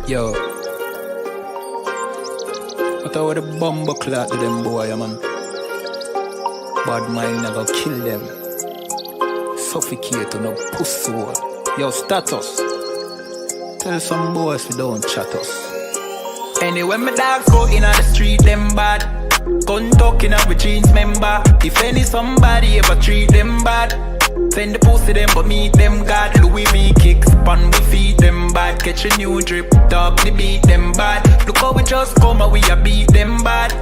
Yo, what about the bumble clot to them boy, man? Bad mind never kill them. Suffocate on a pussy hole. Yo, status. Tell some boys we don't chat us. Anyway, my dogs go in on the street, them bad. Gun talking up with jeans member. If any somebody ever treat them bad, send the pussy them but meet them God. Louis V kicks, pan we feed them bad. Catch a new drip, dog they beat them bad. Look how we just come and we a beat them bad.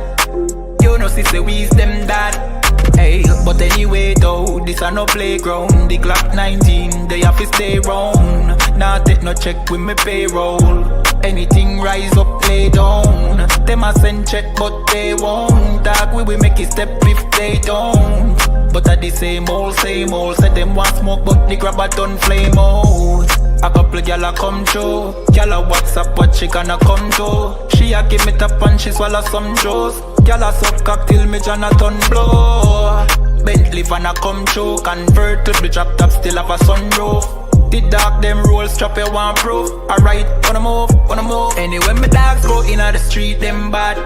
You know sister we's them dad. Hey, but anyway though, this a no playground. The Glock 19, they have to stay round. Nah take no check with me payroll. Anything rise up, lay down. Them a send check but they won't. Dog we will make it step if they don't. But at the same old, said them want smoke but the grab a done flame out. A couple gyal a come through. Gyal a WhatsApp what she gonna come to. She a give me tap and she swallow some juice. Gyal a suck cock till me Jonathan blow. Bentley van a come through. Convert to the drop top still have a sunroof. The dog them roll strap you want proof. Alright, wanna move. Anyway my dogs go in the street them bad.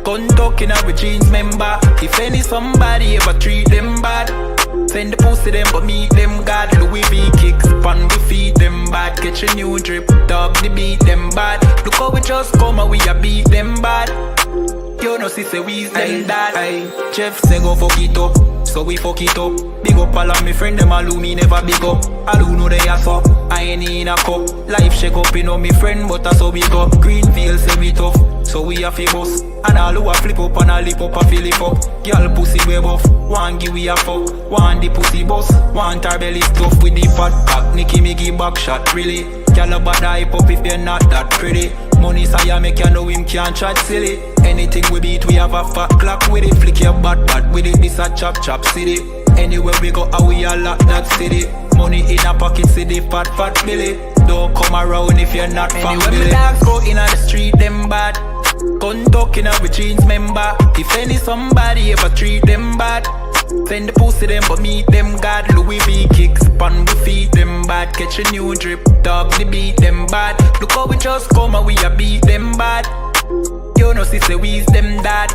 Gun talking up with jeans member. If any somebody ever treat them bad, send the pussy them but meet them God. Louis V kicks, pan we feed them bad. Catch a new drip, dog they beat them bad. Look how we just come and we a beat them bad. You know sister we's them dad. Jeff say go fuck it up, so we fuck it up. Big up all of me friend them all who me never big up. All who know they are so, I ain't in a cup. Life shake up, you know me friend but that's how we go. Greenfield say we tough, so we a fi bus. And all who a flip up and a lip up a fill it up. Girl pussy way buff, one give we a fuck. One the pussy bus, one her belly stuff with the fat cock. Nicky me give back shot really. Girl a bad hype up if you're not that pretty. Money say make you know him can't chat silly. Anything we beat we have a fat clock with it. Flick your bad with it, this a chop city. Anywhere we go how we a lock that city. Money in a pocket city, fat Billy. Don't come around if you're not family. Anyway, my dogs go in on the street, them bad. Gun talking up with jeans member. If any somebody ever treat them bad, send the pussy them but meet them God. Louis V kicks, pan we feed them bad. Catch a new drip, dog they beat them bad. Look how we just come and we a beat them bad. You know sister we's them dad.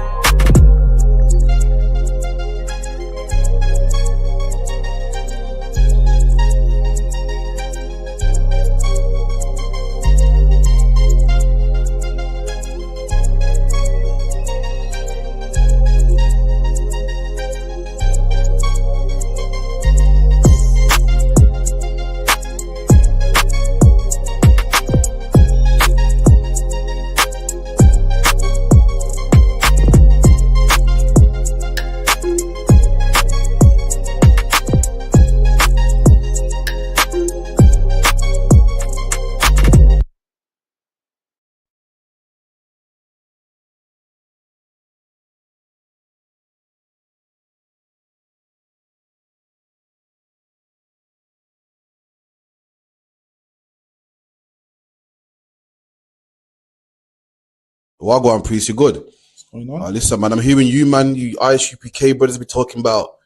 Wagwan Priest, you good? What's going on? Listen, man, I'm hearing you, man, you ISUPK brothers be talking about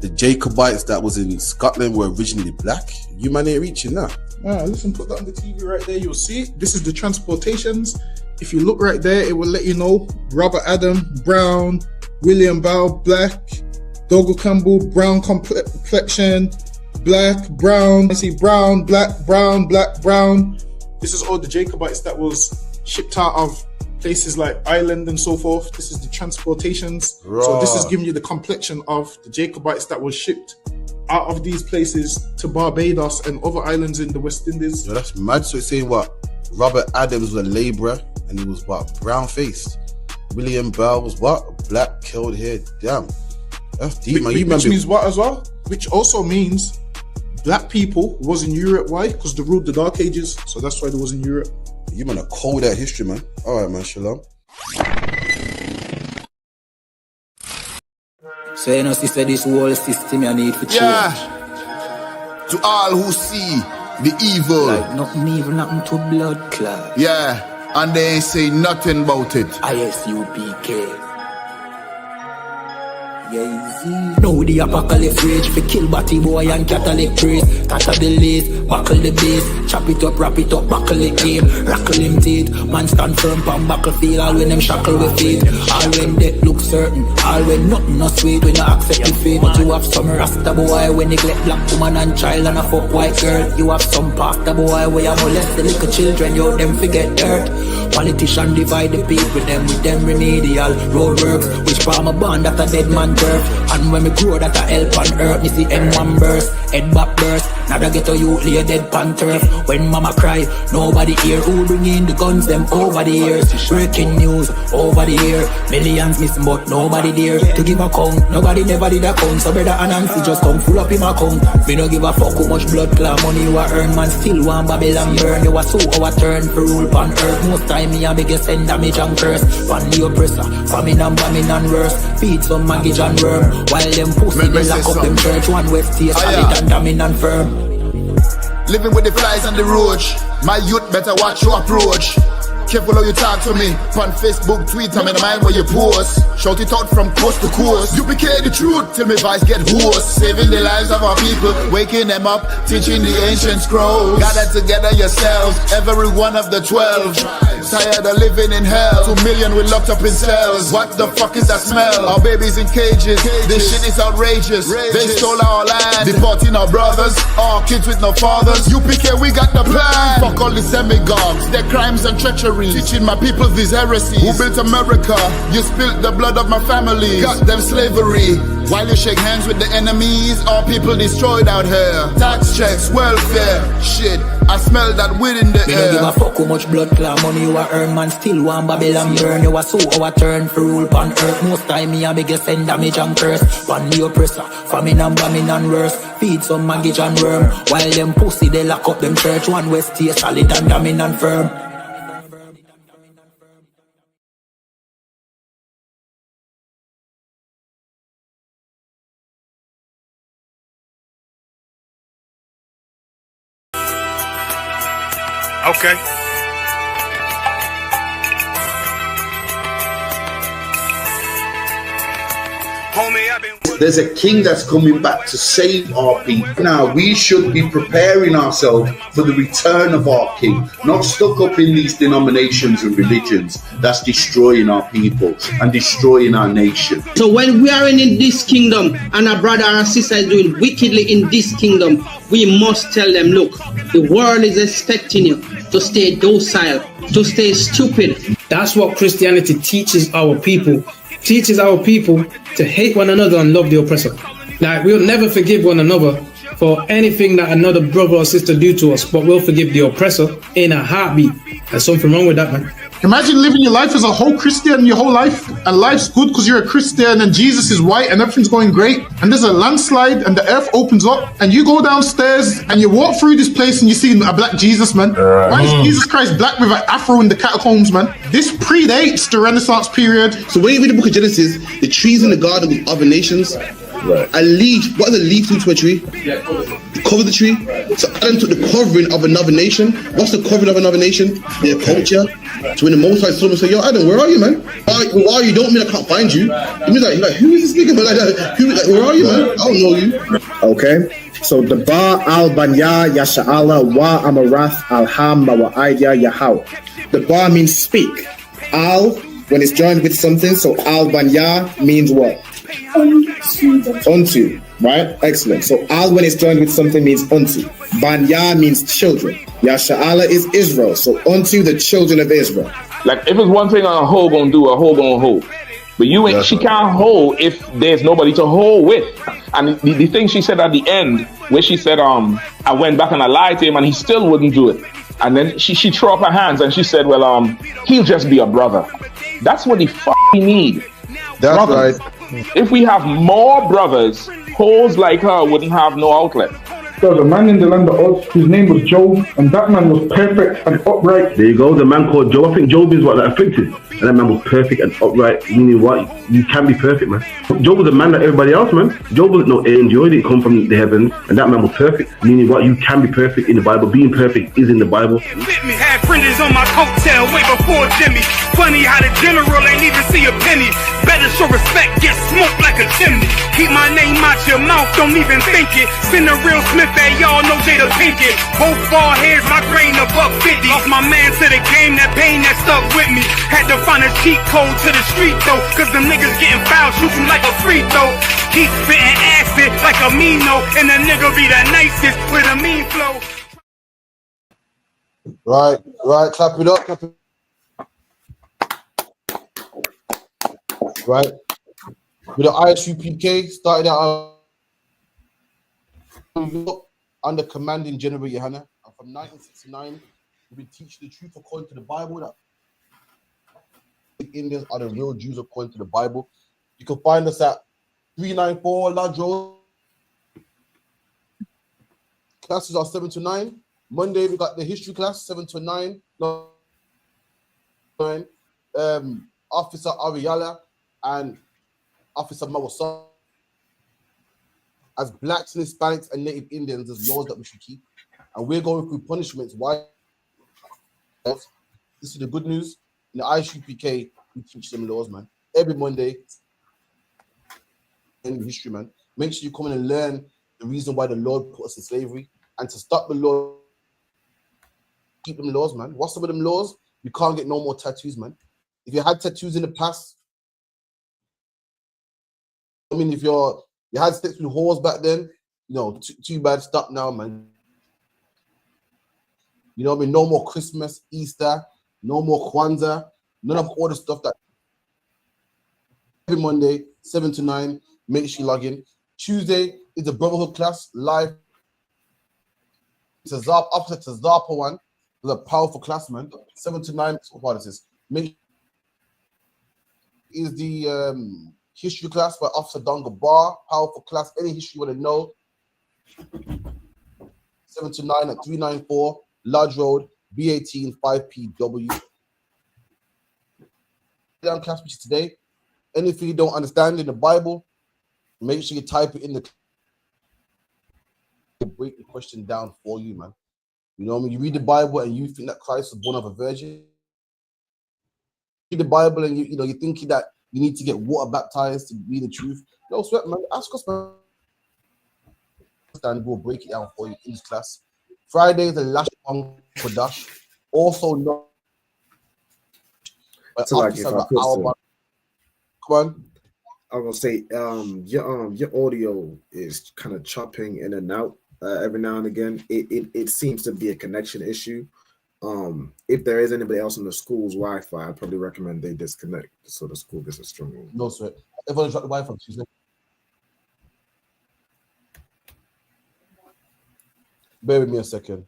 the Jacobites that was in Scotland were originally black. You, man, ain't reaching that. Listen, put that on the TV right there. You'll see. This is the transportations. If you look right there, it will let you know. Robert Adam, brown. William Bow, black. Dougal Campbell, brown complexion. Black, brown. I see brown, black, brown, black, brown. This is all the Jacobites that was shipped out of places like Ireland and so forth. This is the transportations. Right. So this is giving you the complexion of the Jacobites that was shipped out of these places to Barbados and other islands in the West Indies. Yo, that's mad. So it's saying what? Robert Adams was a labourer and he was what? Brown faced. William Bell was what? Black, curled hair. Damn. That's deep, man. Which means what as well? Which also means black people was in Europe. Why? Because they ruled the Dark Ages. So that's why they was in Europe. You man are cold at history, man. Alright, man. Shalom. So you know sister this whole system you need for change. Yeah. To all who see the evil. Like nothing evil, nothing to blood clot. Yeah. And they ain't say nothing about it. ISUPK. Yeah, now the apocalypse rage for kill batty boy and Catholic priest. Cut the lace, buckle the base, chop it up, wrap it up, buckle it game, rackle him teeth. Man stand firm on battlefield, all when them shackle with feet. All when death look certain, all when nothing no sweet, when you accept defeat. But you have some rasta boy when neglect black woman and child and a fuck white girl. You have some pastor boy where you molest the little children, you them forget dirt. Politician divide the people, with them remedial roadworks. Which farm a band that a dead man turf. And when me grow that a help on earth, me see M1 burst, head back burst. Now they get a youth lay dead pan turf. When mama cry, nobody hear. Who bring in the guns them over the years? Breaking news over the year. Millions missing but nobody there to give a count. Nobody never did a count. So brother and Nancy just come full up in my account. Me no give a fuck how much blood clot money you a earn. Man still want Babylon burn. You a so our turn for rule pan earth. Most time me a biggest send damage and curse. Pan the oppressor, famine and bombing and worse. Feed some maggot and worm. While them pussy they lock up them church. One west here solid and damning and firm. Living with the flies on the roach. My youth better watch your approach. Careful how you talk to me. On Facebook, tweet, I'm in the mind where you post. Shout it out from coast to coast. Duplicate the truth till my voice get hoarse. Saving the lives of our people, waking them up, teaching the ancient scrolls. Gather together yourselves, every one of the 12. Tired of living in hell. 2 million we locked up in cells. What the fuck is that smell? Our babies in cages. This shit is outrageous. They stole our land, deporting our brothers, our kids with no fathers. UPK, we got the plan. Fuck all the demagogues, their crimes and treachery. Teaching my people these heresies. Who built America? You spilled the blood of my family. Got them slavery. While you shake hands with the enemies, all people destroyed out here. Tax checks, welfare, shit. I smell that weed in the me air. Me no give a fuck how much blood clot money you a earn. Man still want Babylon burn. You a so our turn for rule pan earth. Most time me a biggest send damage and curse. Pan the oppressor, famine and bombing and worse. Feed some maggot and worm. While them pussy they lock up them church. One west here solid and damning and firm. Okay. There's a king that's coming back to save our people. Now, we should be preparing ourselves for the return of our king, not stuck up in these denominations and religions that's destroying our people and destroying our nation. So when we are in this kingdom and our brother and sister is doing wickedly in this kingdom, we must tell them, look, the world is expecting you to stay docile, to stay stupid. That's what Christianity teaches our people. Teaches our people to hate one another and love the oppressor. Like, we'll never forgive one another for anything that another brother or sister do to us, but we'll forgive the oppressor in a heartbeat. There's something wrong with that, man. Imagine living your life as a whole Christian your whole life, and life's good because you're a Christian and Jesus is white and everything's going great, and there's a landslide and the earth opens up and you go downstairs and you walk through this place and you see a black Jesus, man. Why is Jesus Christ black with an afro in the catacombs, man? This predates the Renaissance period. So when you read the book of Genesis, the trees in the garden with other nations, a leaf, what does a leaf do to a tree? Cover the tree. So Adam took the covering of another nation. What's the covering of another nation? Their culture. So when the Most High saw him and said, yo, Adam, where are you, man? Why are you? Don't mean I can't find you. He was like, who is this nigga? But where are you, man? I don't know you. Okay. So the Ba al-Banya Yasha'ala wa Amarath al-Ham wa Aidya Yahau. The Ba means speak. Al, when it's joined with something, so al-Banya means what? Unto, right? Excellent. So al when it's joined with something means unto. Banya means children. Yasha'ala is Israel. So unto the children of Israel. Like if it's one thing a hoe gonna do, a hoe gonna hold. But you ain't, she can't hold if there's nobody to hold with. And the thing she said at the end, where she said, I went back and I lied to him and he still wouldn't do it. And then she threw up her hands and she said, well, he'll just be a brother. That's what he fucking need. That's brothers. right. If we have more brothers, hoes like her wouldn't have no outlet. There was a man in the land of Oz whose name was Job, and that man was perfect and upright. There you go, the man called Job. I think Job is what, like, afflicted. And that man was perfect and upright, meaning what? You can be perfect, man. Job was a man like everybody else, man. Job wasn't no angel, he didn't come from the heavens. And that man was perfect, meaning what? You can be perfect in the Bible. Being perfect is in the Bible. Had friends on my coattail way before Jimmy. Funny how the general ain't even see a penny. Better show respect, get smoked like a chimney. Keep my name out your mouth, don't even think it. Send a real Smith that y'all know Jada Pinkett. Both ball heads, my grain a $1.50. Off my man to the game, that pain that stuck with me. Had to find a cheat code to the street though, cause them niggas getting fouled, shoot you like a free throw. Keep spitting acid like a Mino, and the nigga be the nicest with a mean flow. Right, clap it up, clap it. Right, with the ISUPK started out under commanding General Yohana, and from 1969 we've been teaching the truth according to the Bible that the Indians are the real Jews according to the Bible. You can find us at 394 Lodge Road. Classes are 7 to 9. Monday we got the history class 7 to 9. Officer Ariala and Officer Mawasa. As blacks and Hispanics and Native Indians, there's laws that we should keep, and we're going through punishments. Why? This is the good news. In the ISUPK, we teach them laws, man. Every Monday in history, man. Make sure you come in and learn the reason why the Lord put us in slavery, and to stop the law, keep them laws, man. What's some of them laws? You can't get no more tattoos, man. If you had tattoos in the past, I mean, if you had sex with whores back then, you know, too bad. Stop now, man. You know what I mean? No more Christmas, Easter, no more Kwanzaa, none of all the stuff that. Every Monday, 7 to 9, make sure you log in. Tuesday is the Brotherhood class live. It's a opposite to Zapa one. It's a powerful class, man. 7 to 9. What is this? Make is the history class by Officer Donga Bar. Powerful class. Any history you want to know. 7 to 9 at 394 Lodge Road, B18 5PW. Down class which is today. Anything you don't understand in the Bible, make sure you type it in the. Break the question down for you, man. You know what I mean? You read the Bible and you think that Christ was born of a virgin. Read the Bible and you're thinking that you need to get water baptized to be the truth. No sweat, man. Ask us, man. And we'll break it down for you in this class. Friday is the last one for Dash. Also not. So like if I put come on. I was gonna say, your audio is kind of chopping in and out every now and again. It seems to be a connection issue. If there is anybody else on the school's Wi-Fi, I'd probably recommend they disconnect so the school gets a strong. No sweat. Everyone drop the Wi-Fi. Tuesday. Bear with me a second.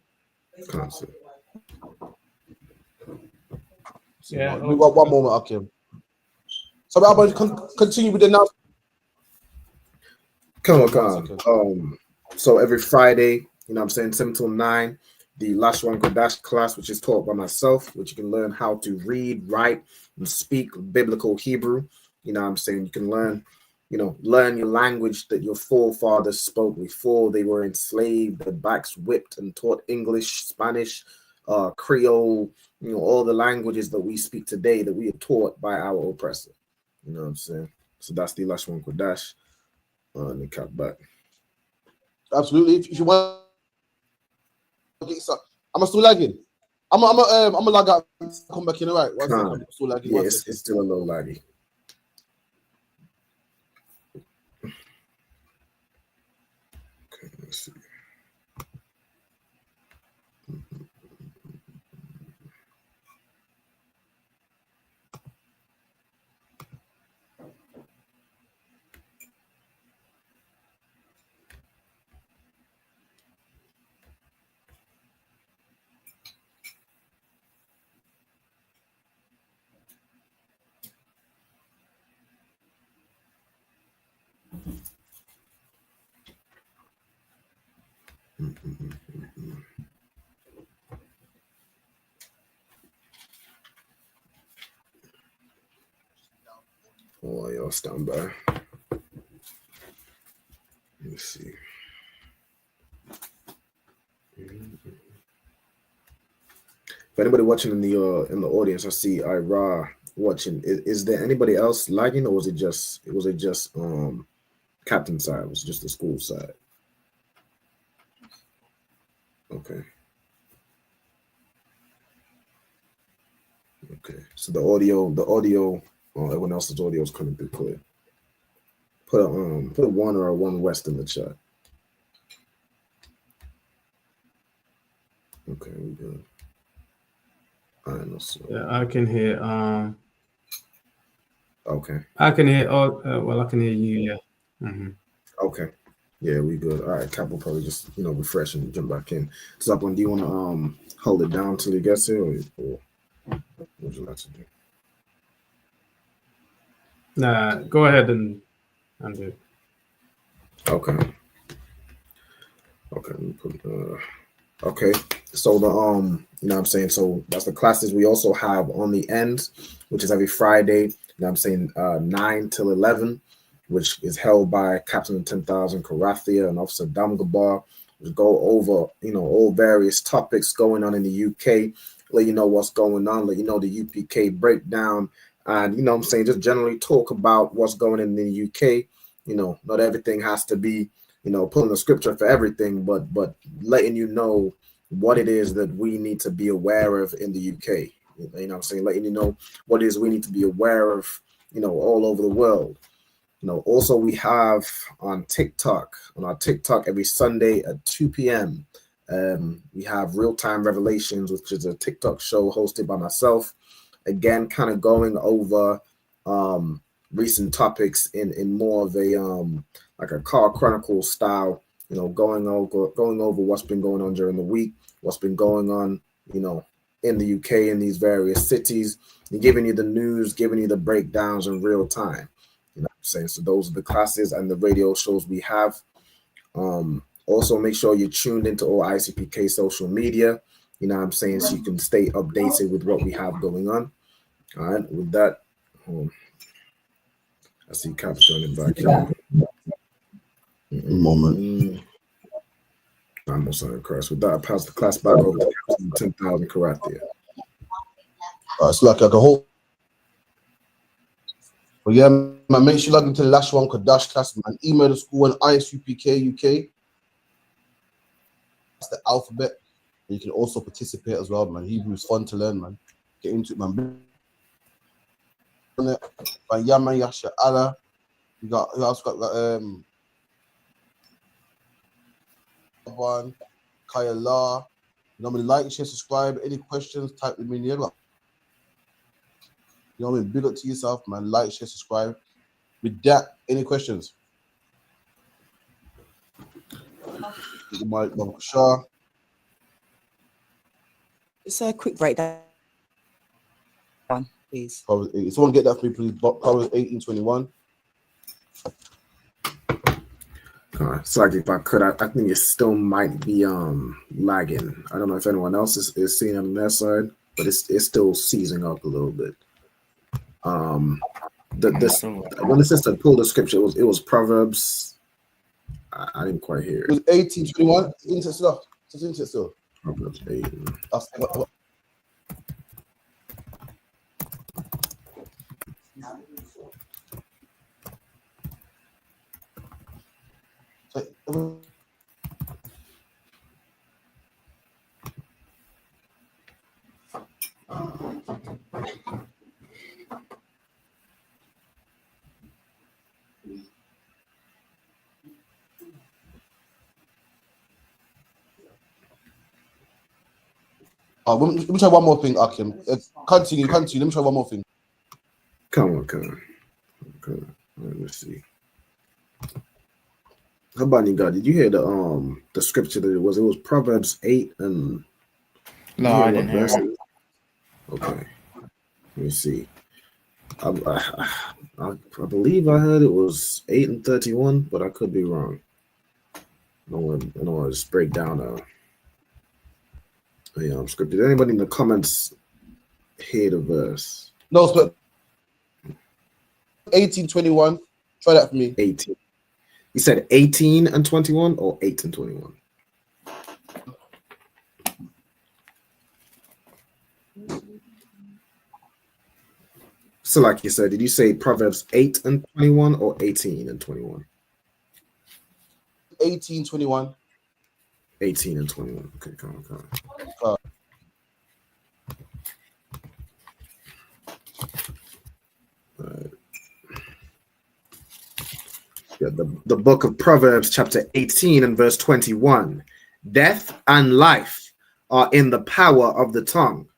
Concept. Yeah. We got one moment, okay. So I'm going to continue with the announcement. Come on. So every Friday, you know what I'm saying, 7 till 9, the Lashwan Kodash class, which is taught by myself, which you can learn how to read, write, and speak biblical Hebrew. You know what I'm saying? You can learn your language that your forefathers spoke before they were enslaved, their backs whipped, and taught English, Spanish, Creole, all the languages that we speak today that we are taught by our oppressor. You know what I'm saying? So that's the Lashwan Kodash. Let me cut back. Absolutely. If you want, I'm still lagging. I'm a lag out. Come back in, all right? I'm still lagging. Yeah, it's still a little laggy. Okay, let's see. Oh, y'all stand by. Let me see. If anybody watching in the audience, I see Ira watching. Is there anybody else lagging, or was it just Captain side? Was it just the school side? Okay. Okay. So the audio, everyone else's audio is coming through clear. Put a 1 or a 1 West in the chat. Okay, we good. I know. So. Yeah, I can hear. Okay. I can hear. Well, I can hear you. Yeah. Mm-hmm. Okay. Yeah, we good. All right, Cap will probably just refresh and jump back in. Zapon, do you want to hold it down till he gets here, or what would you like to do? Nah, go ahead and do it. Okay. Okay. Let me put, okay. So the you know what I'm saying? So that's the classes we also have on the end, which is every Friday, you know what I'm saying, 9 till 11, which is held by Captain of 10,000 Karathia and Officer Damgabar. We go over, all various topics going on in the UK, let you know what's going on, let you know the UPK breakdown, and what I'm saying, just generally talk about what's going on in the UK. Not everything has to be, pulling the scripture for everything, but letting you know what it is that we need to be aware of in the UK. What I'm saying, letting you know what it is we need to be aware of, all over the world. Also we have on our TikTok every Sunday at 2 p.m. We have Real-Time Revelations, which is a TikTok show hosted by myself. Again, kind of going over recent topics in more of a like a car chronicle style, going over what's been going on during the week, what's been going on, in the UK, in these various cities, and giving you the news, giving you the breakdowns in real time. You know what I'm saying? So those are the classes and the radio shows we have. Also, make sure you're tuned into all ICPK social media, you know what I'm saying, so you can stay updated with what we have going on. All right, with that, I see Cap's joining back here. Moment. I'm also impressed. With that, I pass the class back over to Captain 10,000 Karathia. It's like a whole. But yeah, man, make sure you log into the last one, Kadash class, man. Email the school on ISUPK UK. That's the alphabet. And you can also participate as well, man. Hebrew is fun to learn, man. Get into it, man. But yeah, man, Yasha Allah. You also got one, Kaya La. Like, share, subscribe. Any questions, type them in here. You know what I mean? Big up to yourself, man. Like, share, subscribe. With that, any questions? Just a quick breakdown, please. If someone get that for me, please. Proverbs 18:21. So like if I could, I think it still might be lagging. I don't know if anyone else is seeing it on their side, but it's still seizing up a little bit. When the sister pulled the scripture, it was Proverbs. I didn't quite hear it. It was 18:21. It's into still. Proverbs 8. Let me try one more thing, Akim. Continue. Let me try one more thing. Come on. Let me see. How about you, God? Did you hear the scripture that it was Proverbs 8 and no, I didn't hear it. Okay. Let me see. I believe I heard it was 8 and 31, but I could be wrong. I don't want to just break down script. Did anybody in the comments hear the verse? No, but 18:21. Try that for me. 18. You said 18 and 21 or 8 and 21? So like you said, did you say Proverbs 8 and 21 or 18 and 21? 18:21. 18 and 21. Okay, come on. Yeah, the book of Proverbs, chapter 18 and verse 21. Death and life are in the power of the tongue,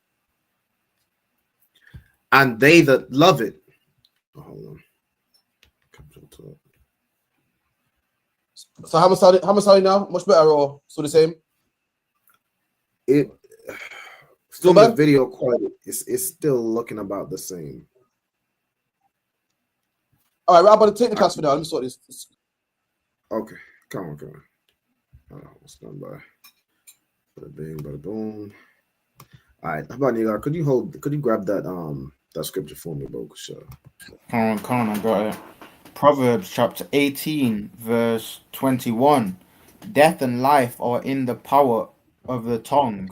and they that love it. Hold on. So how much are you now? Much better or still the same? It still the bad? video quality is still looking about the same. All right, I'm about to take the class for now. Let me sort this. Okay, come on. Stand by. Bada bing, bada boom. All right, how about Nila? Could you grab that that scripture for me, bro? Sure. Come on, I got it. Proverbs chapter 18, verse 21. Death and life are in the power of the tongue,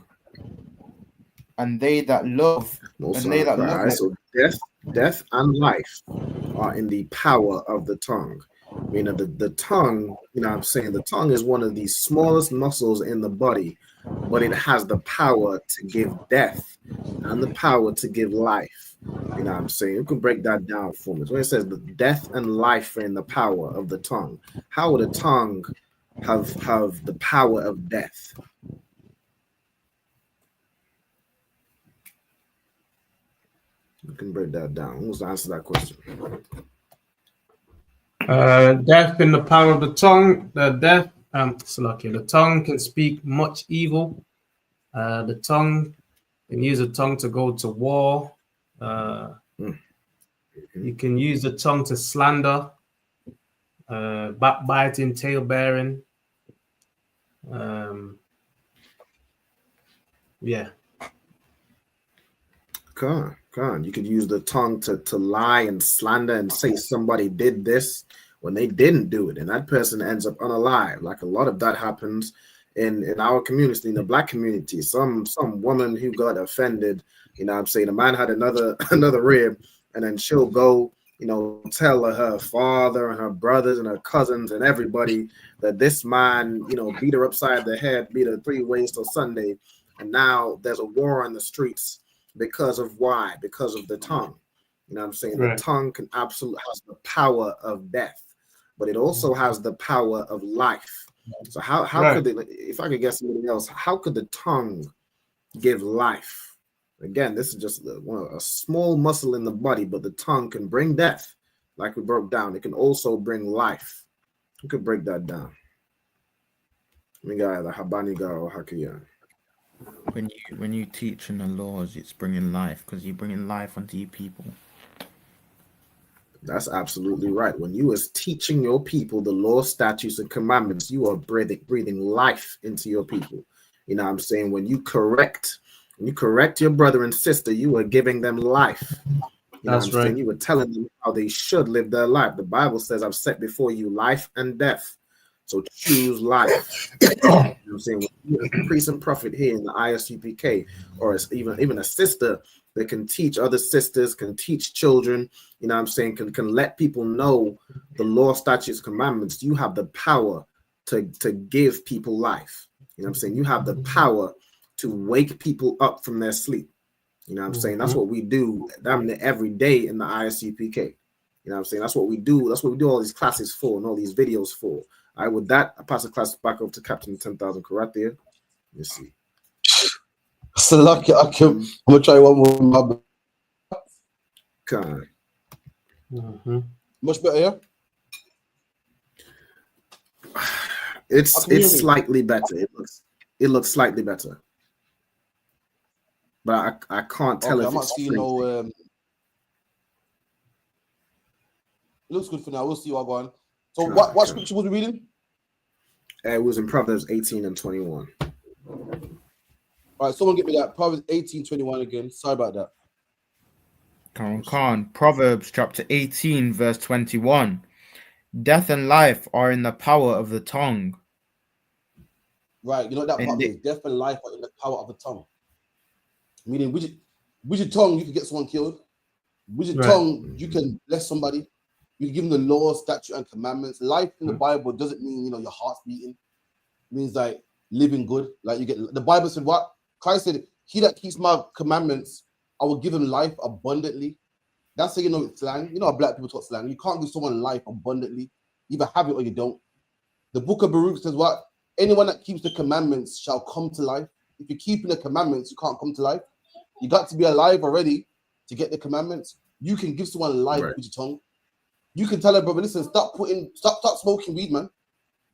and they that love, Right, so death and life are in the power of the tongue. Meaning the tongue, you know what I'm saying? The tongue is one of the smallest muscles in the body, but it has the power to give death and the power to give life. You know what I'm saying? You can break that down for me. So when it says the death and life are in the power of the tongue, how would a tongue have the power of death? You can break that down. Who's to answer that question? Death in the power of the tongue. The tongue can speak much evil. The tongue can use the tongue to go to war. You can use the tongue to slander, backbiting, tail bearing. Yeah. Come on. You could use the tongue to lie and slander and say somebody did this when they didn't do it, and that person ends up unalive. Like a lot of that happens in our community, in the Black community. Some woman who got offended, you know what I'm saying, a man had another rib, and then she'll go, you know, tell her father and her brothers and her cousins and everybody that this man, you know, beat her upside the head, beat her 3 ways till Sunday, and now there's a war on the streets. Because of why? Because of the tongue. You know what I'm saying? Right. The tongue can absolutely has the power of death, but it also has the power of life. So how could they, if I could guess something else, how could the tongue give life? Again, this is just a small muscle in the body, but the tongue can bring death, like we broke down. It can also bring life. We could break that down. We got the Habaniga or Hakiya. When you teach in the laws, it's bringing life, because you're bringing life onto your people. That's absolutely right. When you is teaching your people the law, statutes, and commandments, you are breathing life into your people. You know what I'm saying? When you correct your brother and sister, you are giving them life. You know That's what I'm saying? You were telling them how they should live their life. The Bible says, I've set before you life and death. So choose life. You know what I'm saying? When you're a priest and prophet here in the ISUPK, or even a sister that can teach other sisters, can teach children, you know what I'm saying, can let people know the law, statutes, commandments, you have the power to give people life. You know what I'm saying? You have the power to wake people up from their sleep. You know what I'm saying? That's what we do every day in the ISUPK. You know what I'm saying? That's what we do. That's what we do all these classes for and all these videos for. All right, with that, I pass the class back over to Captain 10,000 Karathia. Let's see. So lucky, I'm gonna try one more. Much better, yeah. It's slightly better. It looks slightly better, but I can't tell if I'm not it's seeing no. It looks good for now. We'll see what going on. So what scripture was we reading? It was in Proverbs 18 and 21. All right, someone get me that Proverbs 18:21 again. Sorry about that. Khan. Proverbs chapter 18, verse 21. Death and life are in the power of the tongue. Right, you know that part is death and life are in the power of the tongue. Meaning, with your tongue, you can get someone killed. With your tongue, you can bless somebody. You can give them the law, statute, and commandments. Life in the Bible doesn't mean, your heart's beating. It means like living good. Like you get the Bible said what? Christ said, he that keeps my commandments, I will give him life abundantly. That's how you know it's slang. You know how black people talk slang. You can't give someone life abundantly. You either have it or you don't. The book of Baruch says what? Anyone that keeps the commandments shall come to life. If you're keeping the commandments, you can't come to life. You got to be alive already to get the commandments. You can give someone life with your tongue. You can tell her, brother, listen, stop smoking weed, man.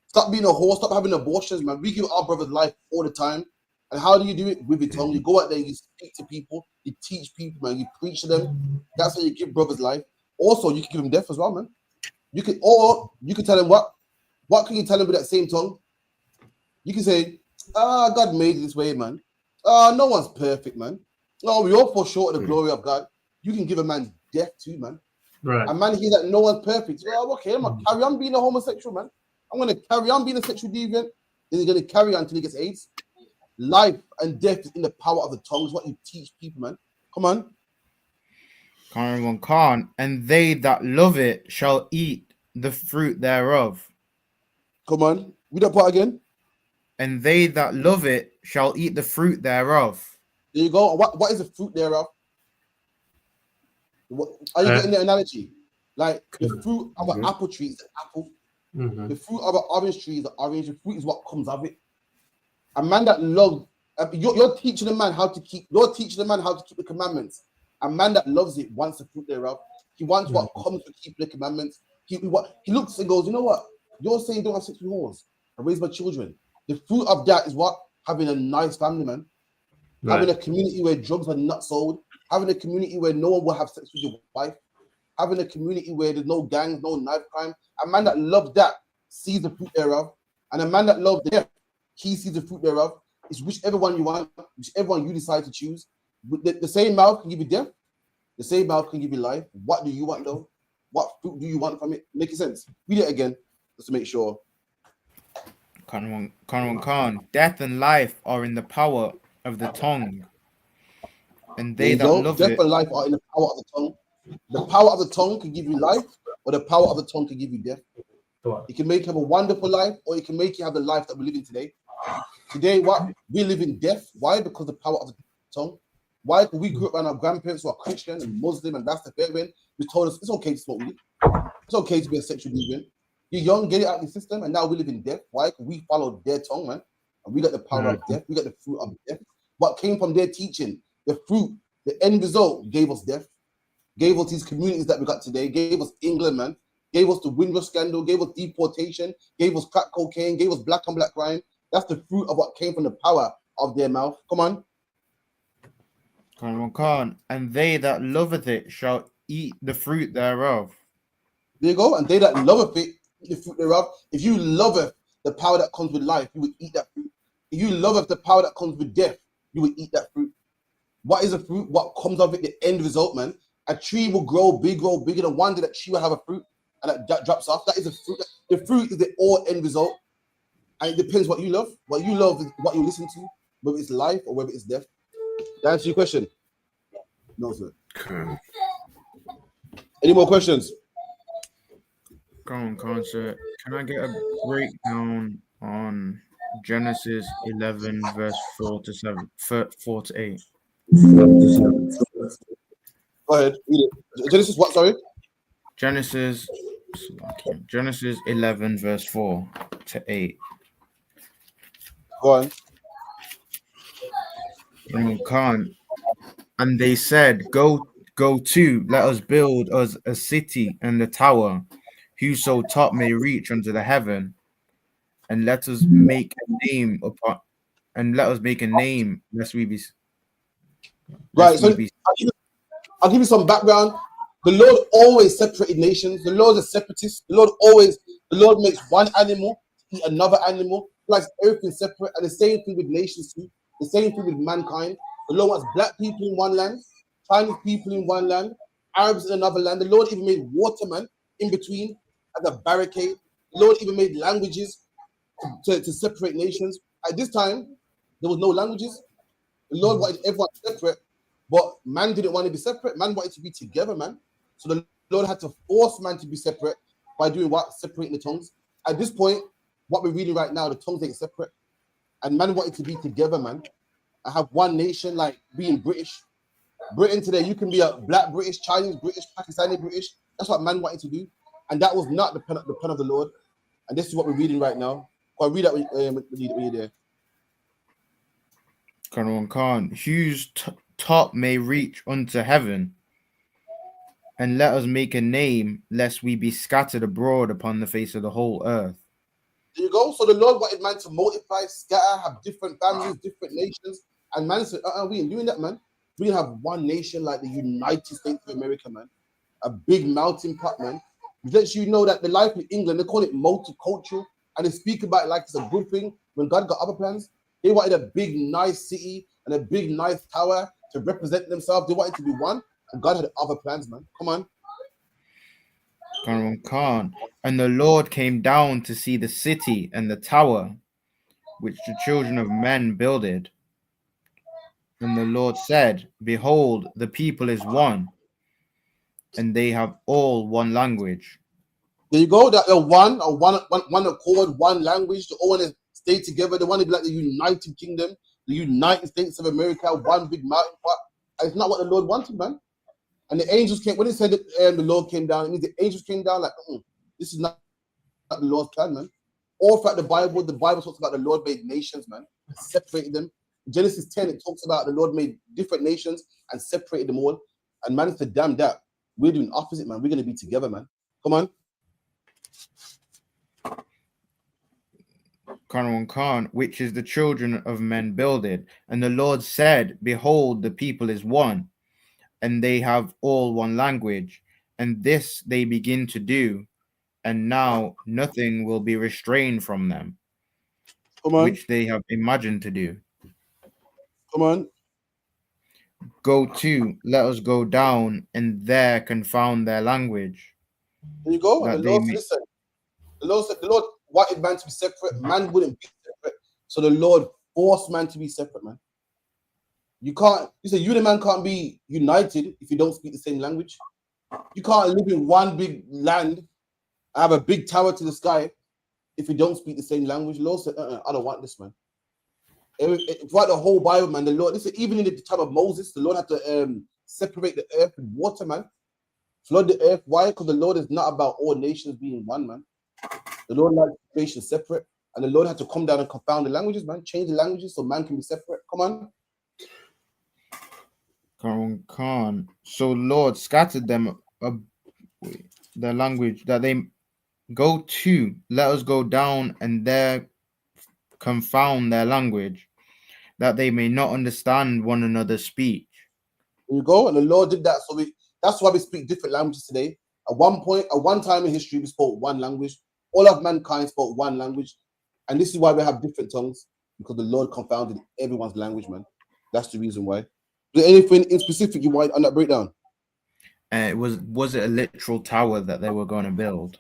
Stop being a whore, stop having abortions, man. We give our brothers life all the time. And how do you do it? With your tongue. You go out there, you speak to people, you teach people, man, you preach to them. That's how you give brothers life. Also, you can give them death as well, man. You can tell them what can you tell them with that same tongue? You can say, God made it this way, man. No one's perfect, man. No, we all fall short of the glory of God. You can give a man death too, man. Right. A man hear that no one's perfect. Oh, okay, I'm gonna carry on being a homosexual, man. I'm gonna carry on being a sexual deviant. Then he's gonna carry on until he gets AIDS. Life and death is in the power of the tongue. Is what you teach people, man. Come on. Khan, and they that love it shall eat the fruit thereof. Come on. Read that part again. And they that love it shall eat the fruit thereof. There you go. What is the fruit thereof? Are you getting the analogy? Like the fruit of an apple tree is an apple. The fruit of an orange tree is an orange. The fruit is what comes of it. A man that loves, you're teaching a man how to keep. You're teaching the man how to keep the commandments. A man that loves it wants the fruit thereof. He wants what comes with keeping the commandments. He looks and goes, you know what? You're saying don't have sex with whores. I raise my children. The fruit of that is what? Having a nice family, man. Right. Having a community where drugs are not sold. Having a community where no one will have sex with your wife. Having a community where there's no gangs, no knife crime. A man that loves that sees the fruit thereof. And a man that loves death, he sees the fruit thereof. It's whichever one you want, whichever one you decide to choose. The same mouth can give you death. The same mouth can give you life. What do you want though? What fruit do you want from it? Make sense? Read it again just to make sure. Khan, death and life are in the power of the tongue. And they that love death it. and life are in the power of the tongue. The power of the tongue can give you life, or the power of the tongue can give you death. It can make you have a wonderful life, or it can make you have the life that we're living today. Today, what? We live in death. Why? Because the power of the tongue. Why? Because we grew up around our grandparents who are Christian and Muslim, and that's the fair when we told us it's okay to smoke weed. It's okay to be a sexual deviant. You're young, get it out of the system, and now we live in death. Why? Because we followed their tongue, man. And we got the power of death. We got the fruit of death. What came from their teaching, the fruit, the end result gave us death. Gave us these communities that we got today. Gave us England, man. Gave us the Windrush scandal. Gave us deportation. Gave us crack cocaine. Gave us black on black crime. That's the fruit of what came from the power of their mouth. Come on. Khan, and they that loveth it shall eat the fruit thereof. There you go. And they that loveth it, eat the fruit thereof. If you loveth the power that comes with life, you will eat that fruit. If you loveth the power that comes with death, you will eat that fruit. What is a fruit? What comes of it? The end result, man. A tree will grow bigger. And one day that tree will have a fruit, and that drops off. That is a fruit. The fruit is the all end result, and it depends what you love. What you love is what you listen to, whether it's life or whether it's death. That answer your question? No, sir. Any more questions? Khan, sir. Can I get a breakdown on Genesis 11, verse 4 to 8? Go ahead, read it. Genesis what, sorry? Genesis 11, verse 4 to 8. Go on. Khan, and they said, Go to, let us build us a city and a tower, whoso top may reach unto the heaven, and let us make a name lest we be. Right. So I'll give you some background. The Lord always separated nations. The Lord is a separatist. The Lord makes one animal eat another animal. Like everything separate, and the same thing with nations too. The same thing with mankind. The Lord wants black people in one land, Chinese people in one land, Arabs in another land. The Lord even made water, man, in between as a barricade. The Lord even made languages to separate nations. At this time, there was no languages. The Lord wanted everyone separate, but man didn't want to be separate. Man wanted to be together, man. So the Lord had to force man to be separate by doing what? Separating the tongues. At this point, what we're reading right now, the tongues ain't separate. and man wanted to be together, man. I have one nation, like being British. Britain today, you can be a black British, Chinese British, Pakistani British. That's what man wanted to do, and that was not the plan of the Lord. And this is what we're reading right now. I'll read that when you're there. Khan, whose top may reach unto heaven, and let us make a name, lest we be scattered abroad upon the face of the whole earth. There you go. So the Lord wanted man to multiply, scatter, have different families, different nations, and man said, we ain't doing that, man. We can have one nation like the United States of America, man. A big melting pot, man. It lets you know that the life in England, they call it multicultural, and they speak about it like it's a good thing. When God got other plans, they wanted a big, nice city and a big, nice tower to represent themselves. They wanted to be one, and God had other plans, man. Come on. Khan. And the Lord came down to see the city and the tower which the children of men builded. And the Lord said, behold, the people is one, and they have all one language. There you go. That one accord, one language. They all want to stay together. They want to be like the United Kingdom, the United States of America, one big mountain pot. And it's not what the Lord wanted, man. And the angels came. When it said that the Lord came down, it means the angels came down like, this is not the Lord's plan, man. All throughout the Bible talks about the Lord made nations, man, separated them. Genesis 10, it talks about the Lord made different nations and separated them all. And man said, damn that. We're doing opposite, man. We're going to be together, man. Come on. Khan, which is the children of men builded. And the Lord said, behold, the people is one, and they have all one language. And this they begin to do. And now nothing will be restrained from them, which they have imagined to do. Come on. Go to, let us go down, and there confound their language. There you go. And the Lord said, listen. The Lord wanted man to be separate. Man wouldn't be separate. So the Lord forced man to be separate, man. You say you the man can't be united if you don't speak the same language. You can't live in one big land, have a big tower to the sky if you don't speak the same language. The Lord said, I don't want this, man. Throughout the whole Bible, man, the Lord, listen, even in the time of Moses, the Lord had to separate the earth with water, man. Flood the earth. Why? Because the Lord is not about all nations being one, man. The Lord likes nations separate, and the Lord had to come down and confound the languages, man. Change the languages so man can be separate. Come on. Khan. So Lord scattered them the language that they go to. Let us go down and there confound their language, that they may not understand one another's speech. There you go. And the Lord did that. So that's why we speak different languages today. At one time in history, we spoke one language. All of mankind spoke one language. And this is why we have different tongues, because the Lord confounded everyone's language, man. That's the reason why. Is there anything in specific you want on that breakdown? Was it a literal tower that they were going to build?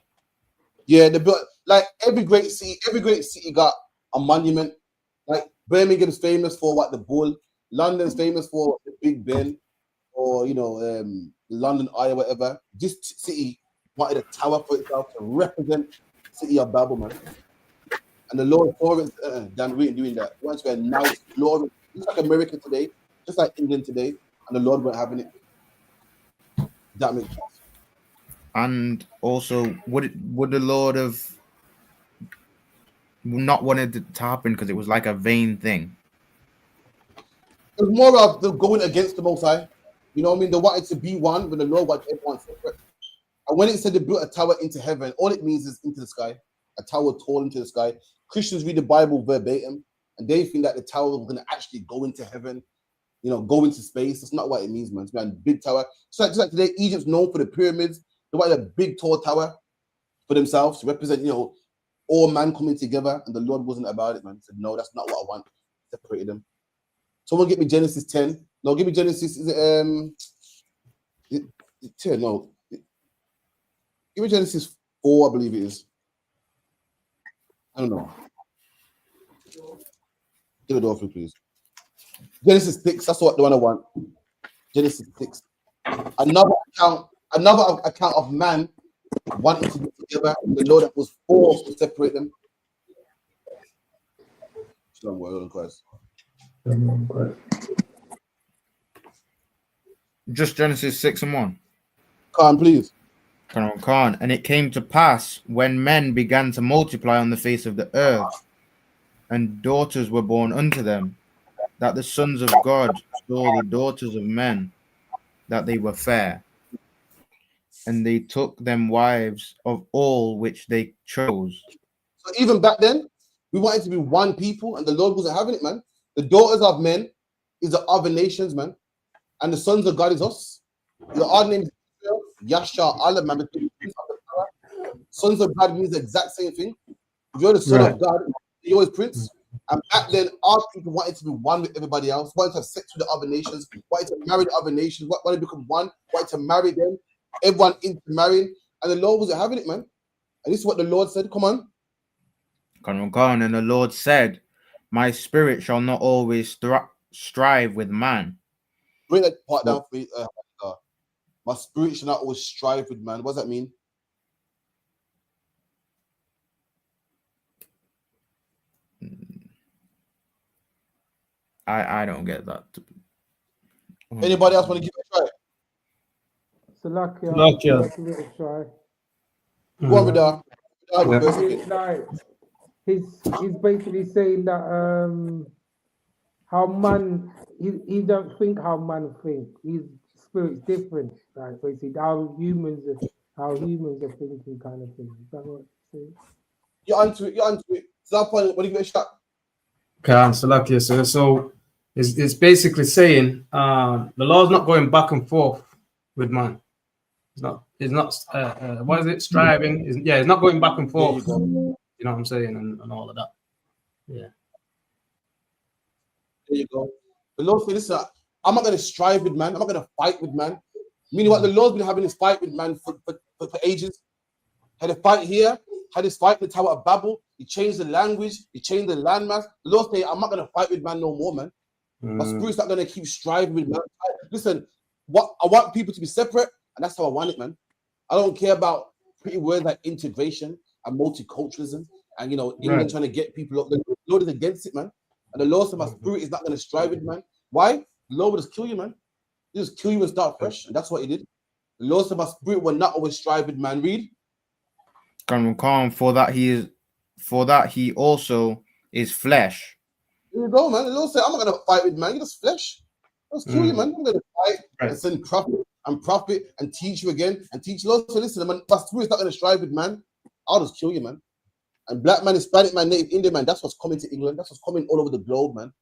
Yeah, they built, like every great city got a monument. Like Birmingham's famous for what, the Bull. London's famous for the Big Ben, or London Eye or whatever. This city wanted a tower for itself to represent the city of Babel, man. And the Lord Florence, Dan Wheaton doing that. Once we announced Florence, just like America today, just like England today, and the Lord weren't having it. That makes sense. And also, would the Lord have not wanted it to happen because it was like a vain thing? It was more of the going against the Most High. You know what I mean? They wanted to be one, but the Lord wanted everyone separate. And when it said they built a tower into heaven, all it means is into the sky. A tower tall into the sky. Christians read the Bible verbatim, and they think that the tower was going to actually go into heaven, go into space. That's not what it means, man. It's a big tower. Just like today, Egypt's known for the pyramids. They wanted a big, tall tower for themselves to represent, all man coming together, and the Lord wasn't about it, man. He said, no, that's not what I want. Separated them. Someone get me Genesis 10. No, give me Genesis. Is it 10? No. Give me Genesis 4, I believe it is. I don't know. Give it over, please. Genesis 6, that's what the one I want. Genesis 6. Another account of man wanting to be together, the Lord that was forced to separate them. Somewhere on Christ. Just Genesis 6:1. Khan, please. Khan. And it came to pass when men began to multiply on the face of the earth, and daughters were born unto them, that the sons of God saw the daughters of men, that they were fair, and they took them wives of all which they chose. So even back then, we wanted to be one people, and the Lord wasn't having it, man. The daughters of men is the other nations, man, and the sons of God is us. Our name is Israel, Yasha Allah, man. Sons of God means the exact same thing. If you're the son of God, you're his prince. And back then, our people wanted to be one with everybody else, wanted to have sex with the other nations, wanted to marry the other nations, wanted to become one, wanted to marry them, everyone intermarrying, and the Lord wasn't having it, man. And this is what the Lord said. Come on. And the Lord said, my spirit shall not always strive with man. Bring that part down for me. My spirit shall not always strive with man. What does that mean? I don't get that. Anybody else want to give it a try? Salakia. Give it a try. Go on with that. Like, he's basically saying that how man he don't think how man think. His spirit's different. Like basically how humans are thinking, kind of thing. Is that what you're saying? You're onto it. So that point, what do you give it a shot? Salakia, sir. So it's basically saying the law's not going back and forth with man. It's not what is it, striving? It's not going back and forth. You know what I'm saying, and all of that. Yeah. There you go. The Lord said, listen, I'm not going to strive with man. I'm not going to fight with man. Meaning what the Lord's been having this fight with man for ages. Had a fight here, had this fight in the Tower of Babel. He changed the language, he changed the landmass. The Lord said, I'm not going to fight with man no more, man. My spirit's not going to keep striving with man. Listen, what I want people to be separate, and that's how I want it, man. I don't care about pretty words like integration and multiculturalism and, England trying to get people up. The Lord is against it, man. And the Lord said, my spirit is not going to strive with man. Why? The Lord will just kill you, man. He'll just kill you and start fresh. And that's what he did. The Lord said, my spirit will not always strive with man. Read. For that he also is flesh. There you go, man. The Lord said, I'm not going to fight with man. You're just flesh. I'll just kill you, man. I'm going to fight and send prophet and teach you again and teach. Lord, so listen, man, my spirit's not going to strive with man. I'll just kill you, man. And black man, Hispanic man, Native Indian man, that's what's coming to England. That's what's coming all over the globe, man.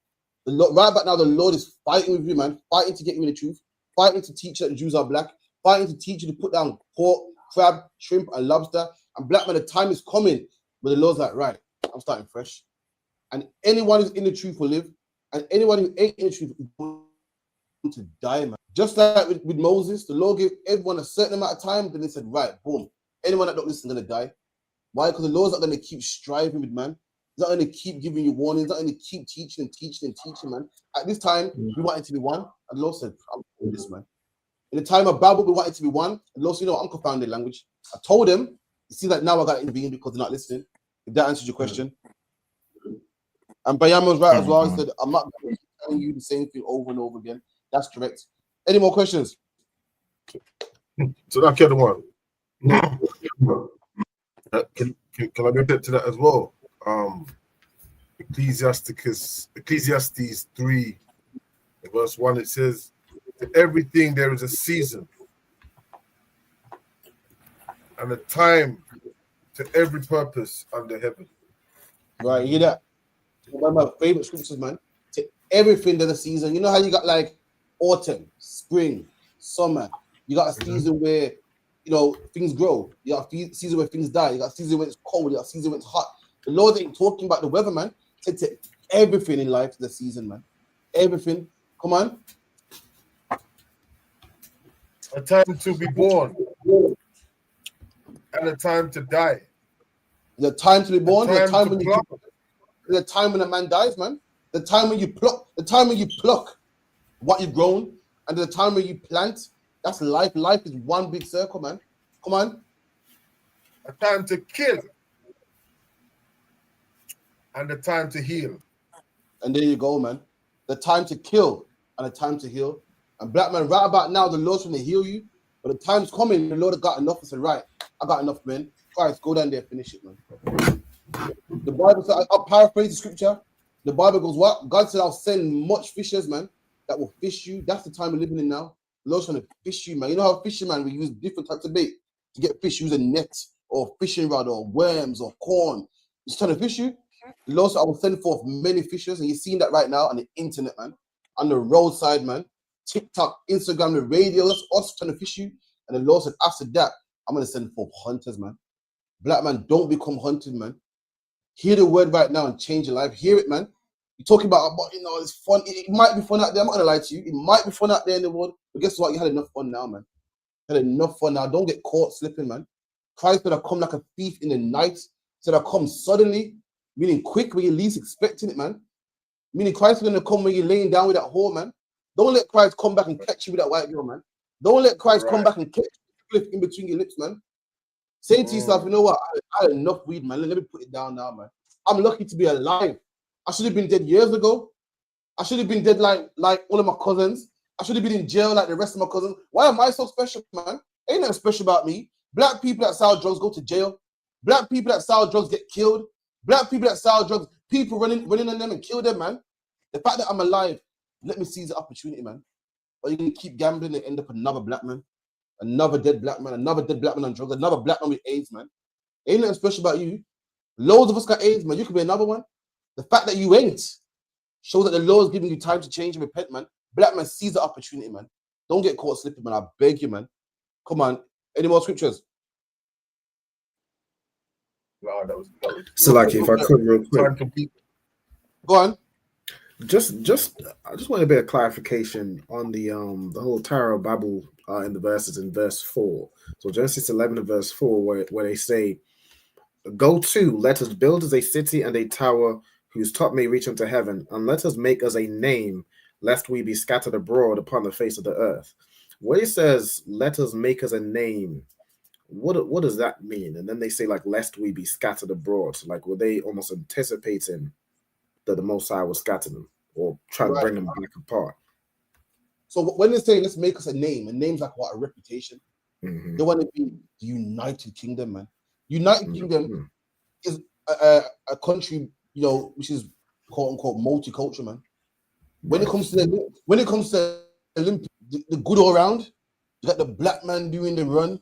The Lord, right back now, the Lord is fighting with you, man. Fighting to get you in the truth. Fighting to teach you that the Jews are black. Fighting to teach you to put down pork, crab, shrimp, and lobster. And black man, the time is coming where the Lord's like, right, I'm starting fresh. And anyone who's in the truth will live. And anyone who ain't in the truth is going to die, man. Just like with Moses, the Lord gave everyone a certain amount of time. Then they said, right, boom. Anyone that don't listen is going to die. Why? Because the Lord's not going to keep striving with man. He's not going to keep giving you warnings. He's not going to keep teaching, man. At this time, we wanted to be one. And the Lord said, I'm doing this, man. In the time of Babel, we wanted to be one. And the Lord said, I'm confounded language. I told them, it seems like now I got to intervene because they're not listening. If that answers your question. And Bayam was right as well. He said, I'm not telling you the same thing over and over again. That's correct. Any more questions? So that's the other one. Can I go back to that as well? Ecclesiastes 3, verse 1, it says, to everything there is a season and a time to every purpose under heaven. Right, you hear that? One of my favorite scriptures, man. To everything there's a season. You know how you got like autumn, spring, summer. You got a season where things grow. You got a season where things die. You got a season when it's cold. You got a season when it's hot. The Lord ain't talking about the weather, man. To everything in life, the season, man. Everything. Come on. A time to be born and a time to die. The time to be born. The time when a man dies, man. The time when you pluck what you've grown, and the time when you plant. That's life. Life is one big circle, man. Come on. A time to kill and a time to heal. And there you go, man. The time to kill and the time to heal. And black man, right about now, the Lord's trying to heal you. But the time's coming, the Lord has got enough. I said, right, I got enough, man. Christ, go down there, finish it, man. The Bible says, I'll paraphrase the scripture. The Bible goes, what? God said, I'll send much fishers, man, that will fish you. That's the time we're living in now. The Lord's trying to fish you, man. You know how fishermen, we use different types of bait to get fish, use a net or fishing rod or worms or corn. He's trying to fish you. The Lord said, I will send forth many fishers. And you're seeing that right now on the internet, man, on the roadside, man, TikTok, Instagram, the radio, that's us trying to fish you. And the Lord said, after that, I'm going to send forth hunters, man. Black man, don't become hunted, man. Hear the word right now and change your life. Hear it, man. You're talking about, you know, it's fun. It might be fun out there. I'm not going to lie to you. It might be fun out there in the world. But guess what? You had enough fun now, man. You had enough fun now. Don't get caught slipping, man. Christ said, I come like a thief in the night. Said, I come suddenly, meaning quick when you're least expecting it, man. Meaning Christ is going to come when you're laying down with that whole man. Don't let Christ come back and catch you with that white girl, man. Don't let Christ come back and catch you in between your lips, man. Say to yourself, you know what? I had enough weed, man. Let me put it down now, man. I'm lucky to be alive. I should have been dead years ago. I should have been dead like all of my cousins. I should have been in jail like the rest of my cousins. Why am I so special, man? Ain't nothing special about me. Black people that sell drugs go to jail. Black people that sell drugs get killed. Black people that sell drugs, people running on them and kill them, man. The fact that I'm alive, let me seize the opportunity, man. Or you're going to keep gambling and end up another black man, another dead black man, another dead black man on drugs, another black man with AIDS, man. Ain't nothing special about you. Loads of us got AIDS, man. You could be another one. The fact that you ain't shows that the Lord is giving you time to change and repent, man. Black man, seize the opportunity, man. Don't get caught slipping, man. I beg you, man. Come on. Any more scriptures? Wow, that was So, like, if I could, real quick. Go on. I just want a bit of clarification on the whole Tower of Babel in the verses in verse 4. So Genesis 11 and verse 4, where they say, "Go to, let us build us a city and a tower whose top may reach unto heaven, and let us make us a name, lest we be scattered abroad upon the face of the earth." When it says, "Let us make us a name," what does that mean? And then they say, like, "Lest we be scattered abroad." So, like, were they almost anticipating that the Most High will scatter them or try to bring them back apart? So when they say, "Let's make us a name's like what? A reputation. Mm-hmm. They want to be the United Kingdom, man. United Kingdom is a country, you know, which is quote unquote multicultural, man. When it comes to the Olympics, the good all around, you got the black man doing the run,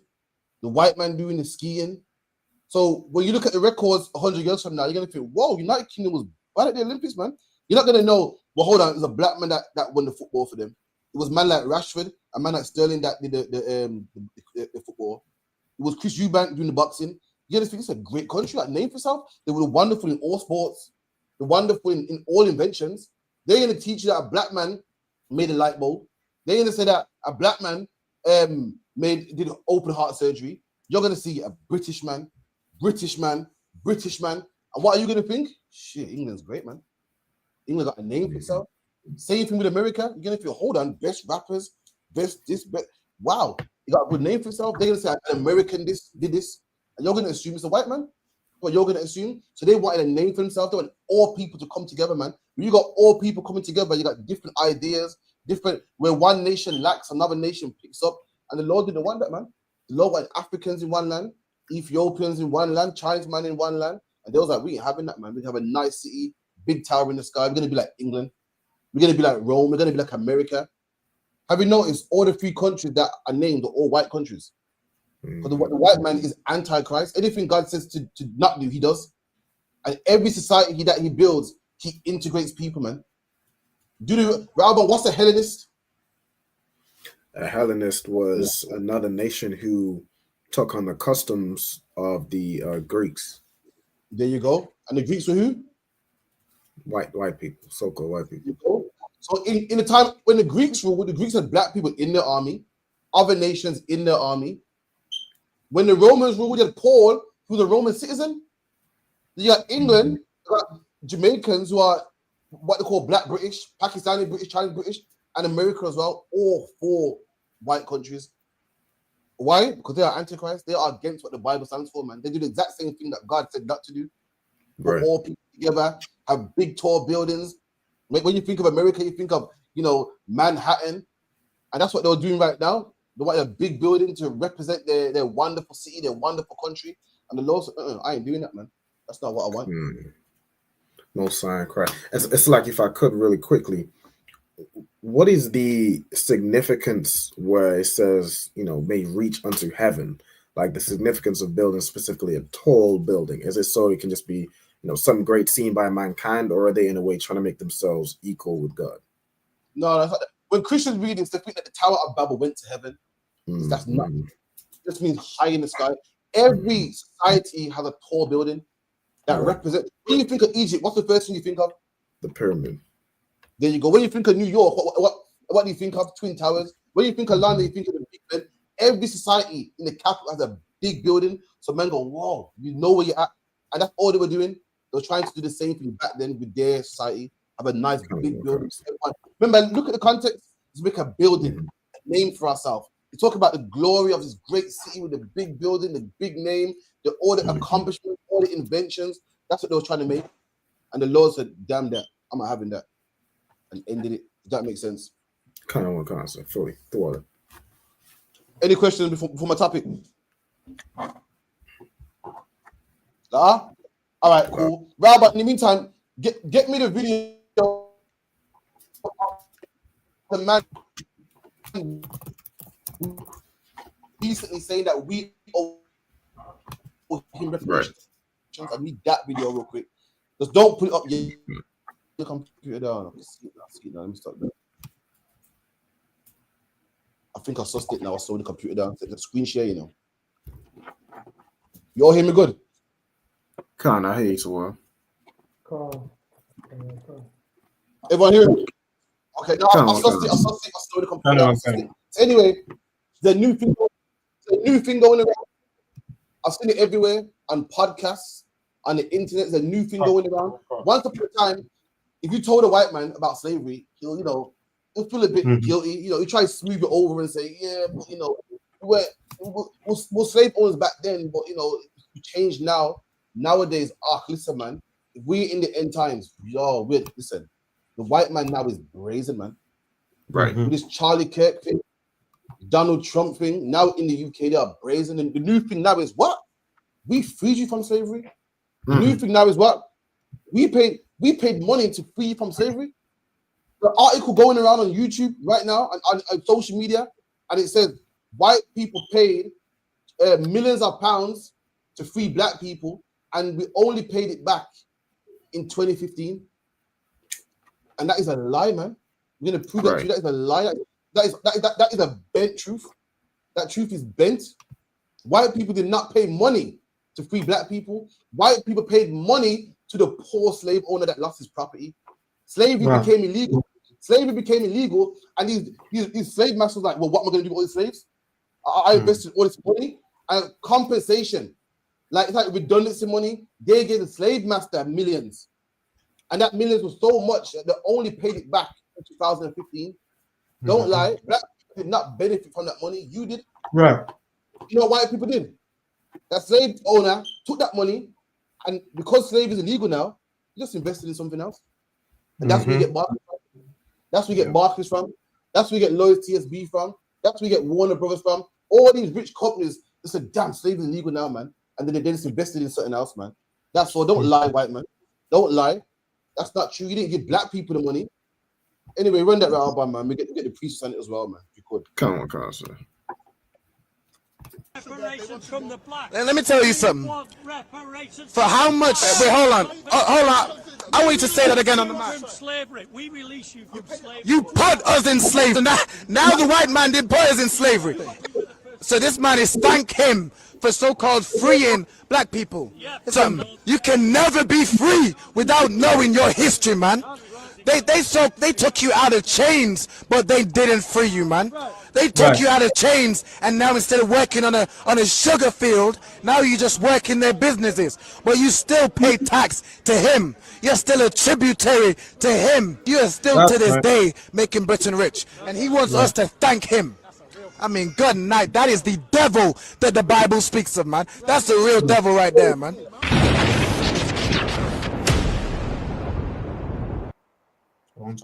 the white man doing the skiing. So when you look at the records 100 years from now, you're gonna think, whoa, United Kingdom was bad at the Olympics, man. You're not gonna know, well, hold on, it was a black man that won the football for them. It was a man like Rashford, a man like Sterling that did the football. It was Chris Eubank doing the boxing. You just think it's a great country, like name for itself. They were wonderful in all sports. They're wonderful in all inventions. They're going to teach you that a black man made a light bulb. They're going to say that a black man did open heart surgery. You're going to see a British man. And what are you going to think? Shit, England's great, man. England got a name for itself. Same thing with America. You're going to feel, hold on, best rappers, best this, best. Wow, you got a good name for yourself. They're going to say an American did this. And you're going to assume it's a white man? What you're going to assume? So they wanted a name for themselves. They want all people to come together, man. When you got all people coming together, you got different ideas, where one nation lacks, another nation picks up. And the Lord didn't want that, man. The Lord wanted Africans in one land, Ethiopians in one land, Chinese man in one land. And they was like, we ain't having that, man. We have a nice city, big tower in the sky. We're going to be like England. We're going to be like Rome. We're going to be like America. Have you noticed all the 3 countries that are named are all white countries? Because the white man is anti-Christ. Anything God says to not do, he does. And every society that he builds, he integrates people, man. Rabban, what's a Hellenist? A Hellenist was another nation who took on the customs of the Greeks. There you go. And the Greeks were who? White people, so-called white people. So in the time when the Greeks ruled, the Greeks had black people in their army, other nations in their army. When the Romans ruled, you had Paul, who's a Roman citizen. You got England, you got Jamaicans who are what they call black British, Pakistani British, Chinese British, and America as well. All 4 white countries. Why? Because they are antichrist. They are against what the Bible stands for, man. They do the exact same thing that God said not to do. Put all people together, have big tall buildings, When you think of America, you think of, you know, Manhattan, and that's what they're doing right now. They want a big building to represent their wonderful city, their wonderful country. And the Lord said, I ain't doing that, man. That's not what I want. No sign, Christ. It's like, if I could really quickly, what is the significance where it says, you know, may reach unto heaven? Like the significance of building specifically a tall building. Is it so it can just be, you know, some great seen by mankind, or are they in a way trying to make themselves equal with God? No, that's not, when Christians read this, they think that the Tower of Babel went to heaven. That's not. It just means high in the sky. Every society has a tall building that represents. When you think of Egypt, what's the first thing you think of? The pyramid. There you go. When you think of New York, what do you think of? Twin Towers. When you think of London, you think of the Big Ben. Every society in the capital has a big building. So men go, whoa, you know where you're at. And that's all they were doing. They were trying to do the same thing back then with their society. Have a nice big building. Remember, look at the context. Let's make a building, a name for ourselves. We talk about the glory of this great city with the big building, the big name, all the accomplishments, all the inventions. That's what they were trying to make. And the Lord said, damn that, I'm not having that. And ended it. Does that make sense? Kind of one concept, fully. The water. Any questions before my topic? All right, cool. Robert, in the meantime, get me the video of the man recently saying that we owe him reparations. I need that video real quick. Just don't put it up yet. The computer down. Let me start that. I think I sussed it now. I saw the computer down. The screen share, you know. You all hear me good? Can't I hear you so well? Everyone hear me? Okay, now I saw the computer down. Anyway, the new thing going around. I've seen it everywhere on podcasts, on the internet. There's a new thing going around. Once upon a time, if you told a white man about slavery, he'll feel a bit guilty. You know, he tries to smooth it over and say, yeah, but, you know, we're slave owners back then, but, you know, we changed now. Nowadays, listen, man, if we're in the end times, listen, the white man now is brazen, man. Right. With this Charlie Kirk thing, Donald Trump thing, now in the UK, they are brazen. And the new thing now is what? We freed you from slavery. The new thing now is what? We paid money to free you from slavery. The article going around on YouTube right now on social media, and it says white people paid millions of pounds to free black people, and we only paid it back in 2015. And that is a lie, man. We're gonna prove that to you. That is a lie. That is a bent truth. That truth is bent. White people did not pay money to free black people. White people paid money to the poor slave owner that lost his property. Slavery became illegal. Slavery became illegal, and these slave masters were like, well, what am I going to do with all these slaves? I invested all this money and compensation. It's like redundancy money. They gave the slave master millions, and that millions was so much that they only paid it back in 2015. Don't lie, black people did not benefit from that money. You did. Right. You know what white people did? That slave owner took that money, and because slavery is illegal now, he just invested in something else. And that's where you get Barclays from. That's where you get Barclays from. That's where you get Lloyds TSB from. That's where you get Warner Brothers from. All these rich companies, they said, damn, slavery is illegal now, man. And then they just invested in something else, man. That's all. Don't lie, white man. Don't lie. That's not true. You didn't give black people the money. Anyway, run that round, man. We get the priests on it as well, man. If you could. Come on, sir. Let me tell you something. For how much? Wait, hold on. Hold on. I want you to say that again on the mic. We release you from slavery. You put us in slavery. Now the white man did put us in slavery. So this man is thank him for so-called freeing black people. You can never be free without knowing your history, man. They took you out of chains, but they didn't free you, man. They took you out of chains, and now instead of working on a sugar field, now you just work in their businesses. But you still pay tax to him. You're still a tributary to him. You are still to this day making Britain rich, and he wants us to thank him. I mean, good night. That is the devil that the Bible speaks of, man. That's the real devil right there, man. And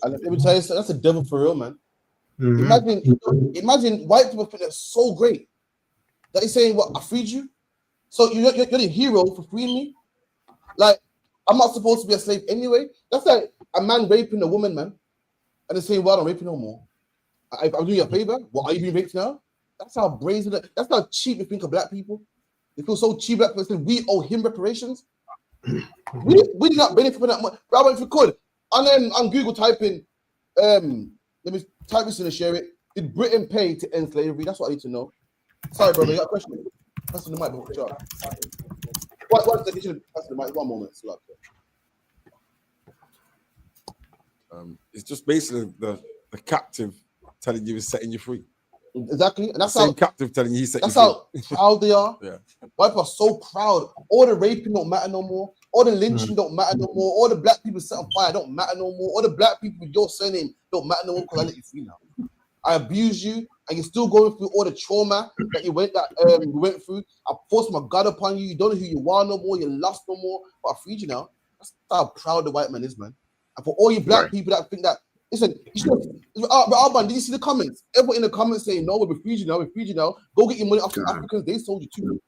let me tell you, that's a devil for real, man. Mm-hmm. Imagine white people think that's so great that he's saying, "What? I freed you, so you're the hero for freeing me." Like, I'm not supposed to be a slave anyway. That's like a man raping a woman, man, and they're saying, "Well, I'm raping no more. I'm doing you a favor. What, are you being raped now?" That's how brazen. That's how cheap we think of black people. They feel so cheap. Black people say we owe him reparations. we did not benefit from that much. But if we could, and then on Google type in, let me type this in and share it. Did Britain pay to end slavery? That's what I need to know. Sorry, brother, you got a question? Pass the mic, bro. Sure. What second? Pass the mic. 1 moment. It's just basically the captive telling you he's setting you free. Exactly, and that's the same captive telling you he's setting you free. That's how proud they are. Yeah. White people are so proud. All the raping don't matter no more. All the lynching don't matter no more. All the black people set on fire don't matter no more. All the black people with your surname don't matter no more because I let you free now. I abused you, and you're still going through all the trauma that you went through. I forced my God upon you. You don't know who you are no more. You're lost no more. But I freed you now. That's how proud the white man is, man. And for all you black people that think that, listen, Alban, did you see the comments? Everyone in the comments saying, "No, we're freed you now. We're freed you now. Go get your money after Africans. They sold you too.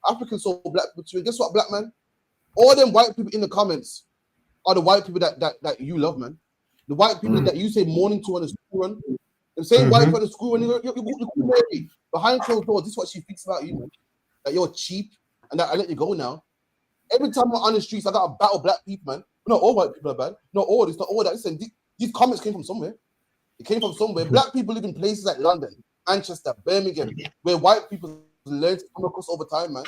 Africans sold black people too. And guess what, black man? All them white people in the comments are the white people that you love, man. The white people that you say morning to on the school run. The same white people on the school run. You're behind closed doors. This is what she thinks about you, man. That you're cheap and that I let you go now. Every time I'm on the streets, I got to battle black people, man. Not all white people are bad. Not all. It's not all that. Listen, these comments came from somewhere. It came from somewhere. Black people live in places like London, Manchester, Birmingham, where white people learn to come across over time, man.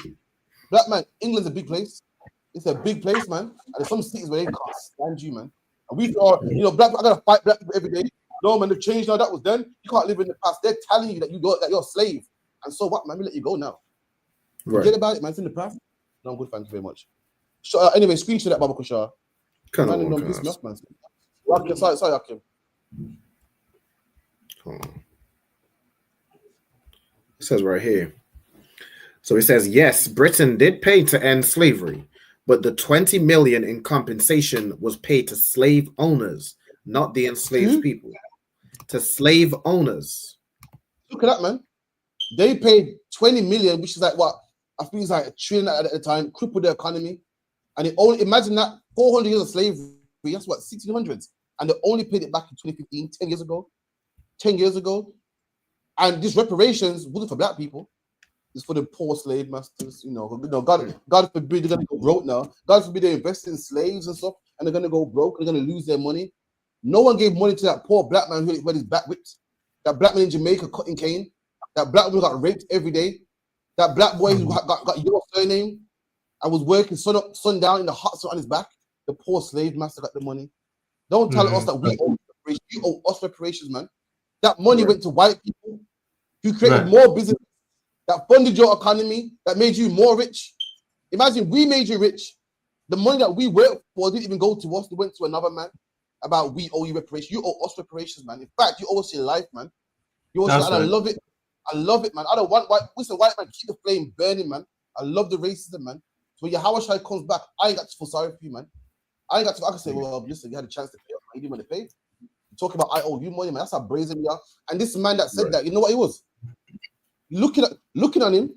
Black man, England's a big place. It's a big place, man. And there's some cities where they can't stand you, man. And we are, black people, I gotta fight black people every day. No, man, they've changed now. That was then. You can't live in the past. They're telling you that you're a slave. And so what, man? We let you go now. Forget about it, man. It's in the past. No, I'm good. Thank you very much. Anyway, screenshot that, Baba Kushar. Man, don't piss me off, man. Sorry, Akim. It says right here. So it says, yes, Britain did pay to end slavery, but the 20 million in compensation was paid to slave owners, not the enslaved people. To slave owners. Look at that, man. They paid 20 million, which is like what? I think it's like $1 trillion at the time, crippled the economy. And it only, imagine that, 400 years of slavery, that's what, 1600s. And they only paid it back in 2015, 10 years ago. 10 years ago. And these reparations wasn't for black people. It's for the poor slave masters. God forbid they're going to go broke now. God forbid they invest in slaves and stuff, and they're going to go broke. They're going to lose their money. No one gave money to that poor black man who had his back whipped. That black man in Jamaica cutting cane. That black woman got raped every day. That black boy who got your surname and was working sun up, sun down in the hot sun on his back. The poor slave master got the money. Don't tell us that we owe reparations. You owe us reparations, man. That money went to white people who created more business, that funded your economy, that made you more rich. Imagine we made you rich. The money that we worked for didn't even go to us. It went to another man. About we owe you reparations. You owe us reparations, man. In fact, you owe us your life, man. You owe us, and I love it. I love it, man. I don't want white. Listen, white man, keep the flame burning, man. I love the racism, man. So when your Hawashai comes back, I ain't got to feel sorry for you, man. I can say, well, listen, you had a chance to pay. You didn't want to pay. You're talking about I owe you money, man. That's how brazen we are. And this man that said that, you know what he was? Looking on him,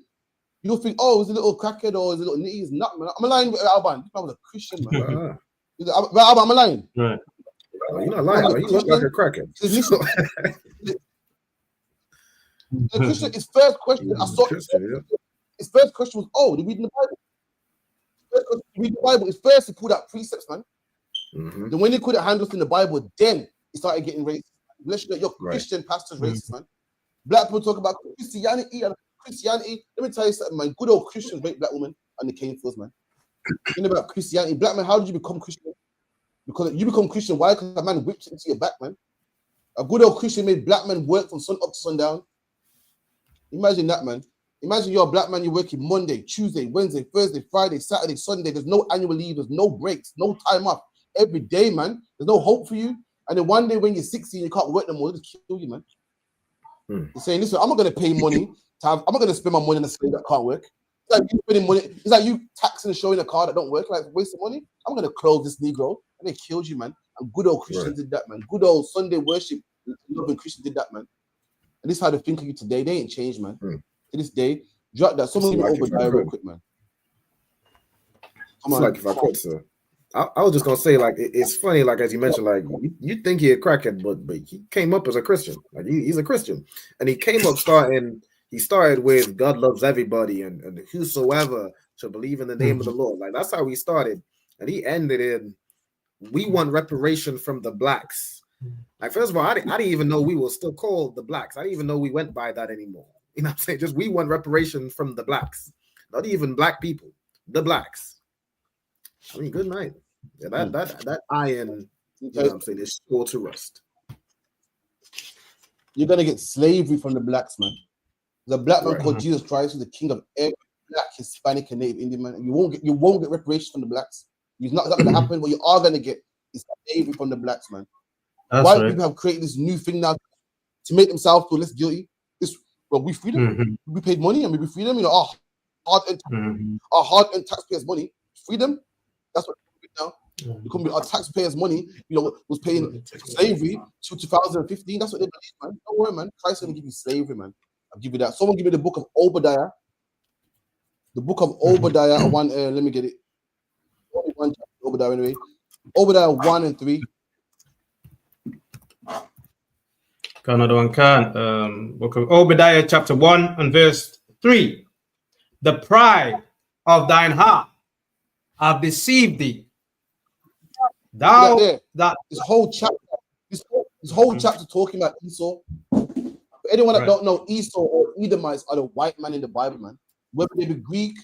you'll think, oh, he's a little crackhead or he's a little nitty. He's not, man. I'm lying with Alban. This man was a Christian, man. Alban, I'm lying. Right. Oh, you're not lying, man. You look like a crackhead. The Christian, his first question, his first question was, oh, did we read in the Bible? Read the Bible. His first, he pulled out precepts, man. Then when he couldn't handle us in the Bible, then he started getting racist. Unless you know your Christian pastor's racist, man. Black people talk about Christianity and Christianity. Let me tell you something, man. Good old Christians rape black women and the cane fields, man. You know about Christianity. Black man, how did you become Christian? Because you become Christian. Why? Because a man whips it into your back, man. A good old Christian made black men work from sun up to sundown. Imagine that, man. Imagine you're a black man, you're working Monday, Tuesday, Wednesday, Thursday, Friday, Saturday, Sunday. There's no annual leave, there's no breaks, no time off. Every day, man. There's no hope for you. And then one day when you're 16, you can't work no more, they'll just kill you, man. You're saying, listen, I'm not going to pay money. I'm not going to spend my money on a slave that can't work. It's like you spending money. It's like you taxing and showing a car that don't work, like waste of money. I'm going to clothe this Negro. And they killed you, man. And good old Christians did that, man. Good old Sunday worship, loving Christians did that, man. And this is how they think of you today. They ain't changed, man. To this day, drop that. Someone give me Obadiah real quick, man. Come on. Like if I could, sir. I was just gonna say, like, it's funny, like as you mentioned, like you think he a crackhead, but he came up as a Christian. Like he's a Christian, and he came up He started with God loves everybody, and whosoever shall believe in the name of the Lord. Like that's how he started, and he ended in, we want reparation from the blacks. Like first of all, I didn't even know we were still called the blacks. I didn't even know we went by that anymore. You know what I'm saying? Just we want reparation from the blacks, not even black people, the blacks. I mean, good night. Yeah, that iron, you know what I'm saying, is sure to rust. You're gonna get slavery from the blacks, man. The black man called Jesus Christ, who's the king of every black, Hispanic, and Native Indian man. And you won't get reparations from the blacks. It's not gonna happen. What you are gonna get is slavery from the blacks, man. White people have created this new thing now to make themselves feel less guilty. We free them. We paid money and we free them. You know, our hard-earned taxpayers' money, freedom. That's what now. It could be our taxpayers' money, you know, was paying slavery to 2015. That's what they believe, man. Don't worry, man. Christ's gonna give you slavery, man. I'll give you that. Someone give me the book of Obadiah. The book of Obadiah, one. Let me get it. Only one chapter, Obadiah, anyway. Obadiah 1 and 3. Got another one, book of Obadiah, chapter 1 and verse 3. The pride of thine heart have deceived thee. Thou that this whole chapter, this whole chapter talking about Esau. For anyone that don't know, Esau or Edomites are the white man in the Bible, man. Whether they be Greek,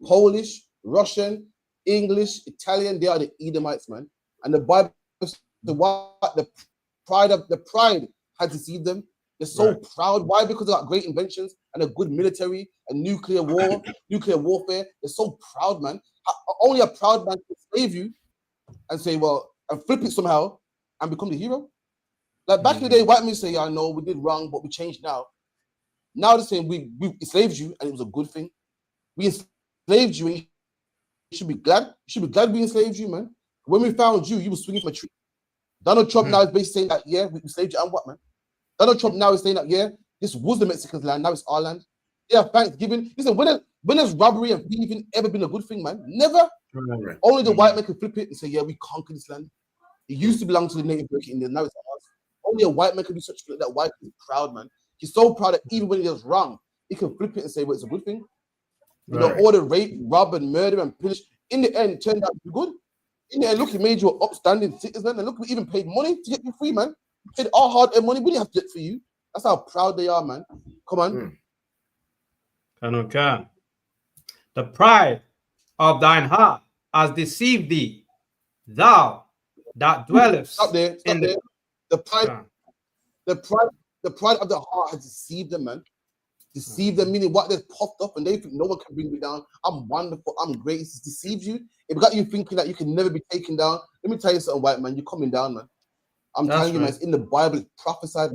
Polish, Russian, English, Italian, they are the Edomites, man. And the Bible, the pride had deceived them. They're so proud. Why? Because they got great inventions and a good military and nuclear warfare. They're so proud, man. Only a proud man can save you and say, well, and flip it somehow and become the hero. Like back in the day, white men say, I know we did wrong, but we changed now. Now they're saying we enslaved you and it was a good thing. We enslaved you and you should be glad. You should be glad we enslaved you, man. When we found you, you were swinging from a tree. Donald Trump now is basically saying that, yeah, we enslaved you and what, man? Donald Trump now is saying that, yeah, this was the Mexicans' land, now it's our land. Yeah, Thanksgiving. Listen, when has robbery and thieving ever been a good thing, man? Never. Only the white man can flip it and say, yeah, we conquered this land. It used to belong to the Native American Indians, now it's ours. Only a white man can do such thing. That white man is proud, man. He's so proud that even when he does wrong, he can flip it and say, well, it's a good thing. You know, all the rape, rob, and murder and pillage, in the end, turned out to be good. In the end, look, he made you an upstanding citizen, and look, we even paid money to get you free, man. We paid our hard-earned money. We didn't have to do it for you. That's how proud they are, man. Come on. The pride of thine heart has deceived thee, thou that dwellest. Stop there. The pride of the heart has deceived them, man. Deceived them, meaning what they've puffed up and they think no one can bring me down. I'm wonderful, I'm great. It's deceived you. It got you thinking that you can never be taken down. Let me tell you something, white man, you're coming down, man. I'm telling you, man, it's in the Bible, it's prophesied.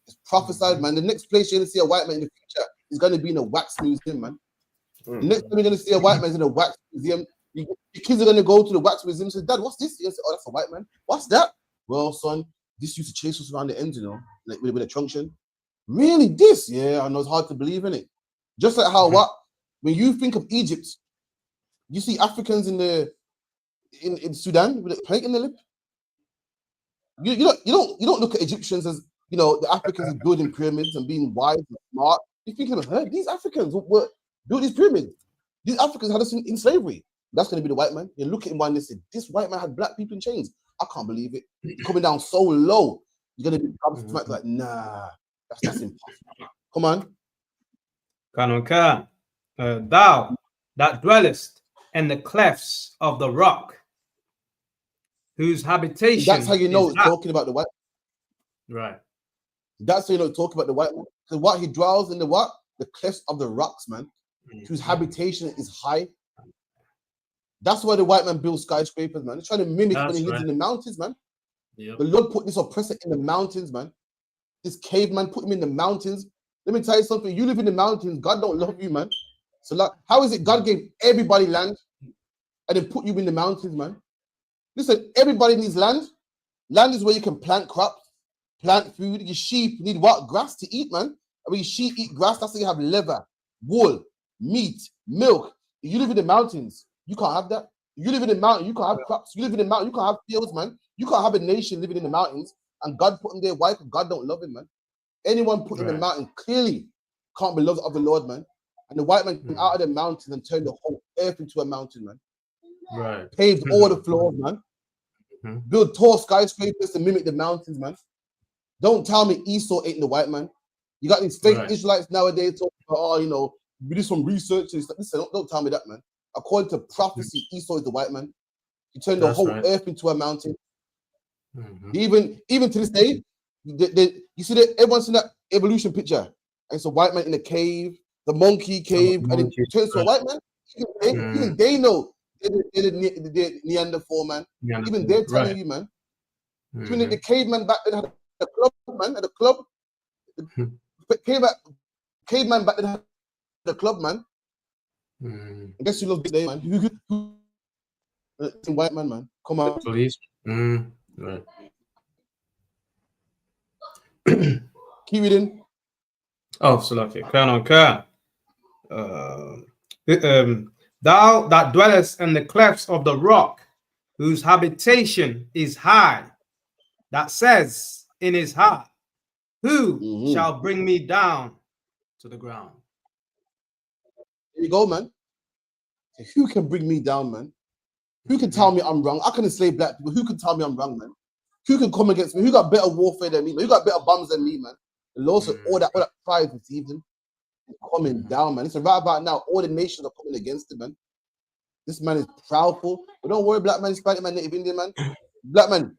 It's prophesied, man. The next place you're gonna see a white man in the future is gonna be in a wax museum, man. The next time you're gonna see a white man is in a wax museum. Your kids are gonna go to the wax museum and say, Dad, what's this? You say, oh, that's a white man. What's that? Well, son, this used to chase us around the ends, you know, like with a truncheon. Really, this? Yeah, I know it's hard to believe, in it. Just like how when you think of Egypt, you see Africans in Sudan with a plate in the lip. You don't look at Egyptians as, you know, the Africans are building pyramids and being wise and smart. You think of her, these Africans were built these pyramids. These Africans had us in slavery. That's going to be the white man. You look at him and they say, this white man had black people in chains. I can't believe it. You're coming down so low. You're going to be like, nah, that's impossible. Come on. Thou that dwellest in the clefts of the rock, whose habitation. That's how you know it's talking about the white. Right. That's how you know it's talking about the white man. Because what he dwells in the what? The clefts of the rocks, man. Whose habitation is high. That's why the white man builds skyscrapers, man. He's trying to mimic when he lives in the mountains, man. Yep. The Lord put this oppressor in the mountains, man. This caveman put him in the mountains. Let me tell you something. You live in the mountains, God don't love you, man. So like, how is it God gave everybody land and then put you in the mountains, man? Listen, everybody needs land. Land is where you can plant crops, plant food. Your sheep need what? Grass to eat, man. And when your sheep eat grass, that's how you have leather, wool, meat, milk. If you live in the mountains, you can't have that. If you live in the mountain, you can't have crops. You live in the mountain, you can't have fields, man. You can't have a nation living in the mountains and God put him there. Why? Because God don't love him, man. Anyone put in the mountain clearly can't be loved of the Lord, man. And the white man came out of the mountain and turned the whole earth into a mountain, man. Right. Paved all the floors, man. Build tall skyscrapers to mimic the mountains, man. Don't tell me Esau ain't the white man. You got these fake Israelites nowadays talking about, oh, you know, we do some research. And stuff. Listen, don't tell me that, man. According to prophecy, Esau is the white man. He turned the whole earth into a mountain. Even to this day, you see that everyone's seen that evolution picture. And it's a white man in a cave, the monkey cave, and it turns to a white man. Even they know they're Neanderthal, man. Even they're telling you, man. Even the caveman back then had a club, man. At the club, caveman back then had the club, man. I guess you love this day, man. Who white man, man. Come on. Police. Right. Keep reading. Oh, Salafi. Colonel Khan. Thou that dwellest in the clefts of the rock, whose habitation is high, that says in his heart, who shall bring me down to the ground? There you go, man. Who can bring me down, man? Who can tell me I'm wrong? I can enslave black people. Who can tell me I'm wrong, man? Who can come against me? Who got better warfare than me? Who got better bombs than me, man? The Lord said all that pride deceived him. Coming down, man. It's right about now. All the nations are coming against him, man. This man is proudful. But don't worry, black man, Hispanic man, Native Indian man. Black man,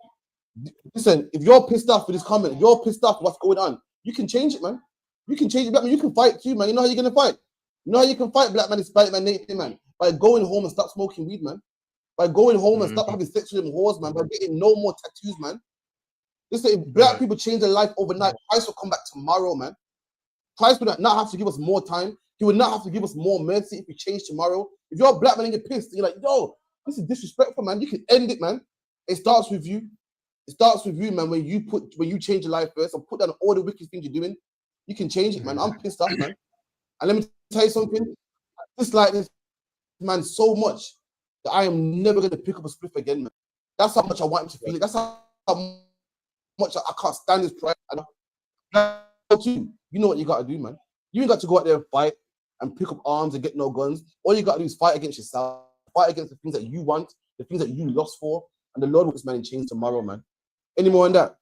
listen, if you're pissed off with this comment, if you're pissed off with what's going on, you can change it, man. You can change it, black man. You can fight too, man. You know how you're gonna fight? You know how you can fight, black man, Hispanic man, Native Indian man? By going home and stop smoking weed, man. By going home and stop having sex with them whores, man. By getting no more tattoos, man. Listen, if black people change their life overnight, Christ will come back tomorrow, man. Christ would not have to give us more time. He would not have to give us more mercy if we change tomorrow. If you're a black man and you're pissed, you're like, yo, this is disrespectful, man. You can end it, man. It starts with you. It starts with you, man. When you change your life first and put down all the wicked things you're doing, you can change it, man. I'm pissed off, man. And let me tell you something. I dislike this man so much that I am never going to pick up a spliff again, man. That's how much I want him to feel it. That's how much I can't stand his pride. You know what you got to do, man. You ain't got to go out there and fight and pick up arms and get no guns. All you got to do is fight against yourself, fight against the things that you want, the things that you lost for, and the Lord will put this man in chains tomorrow, man. Any more on that?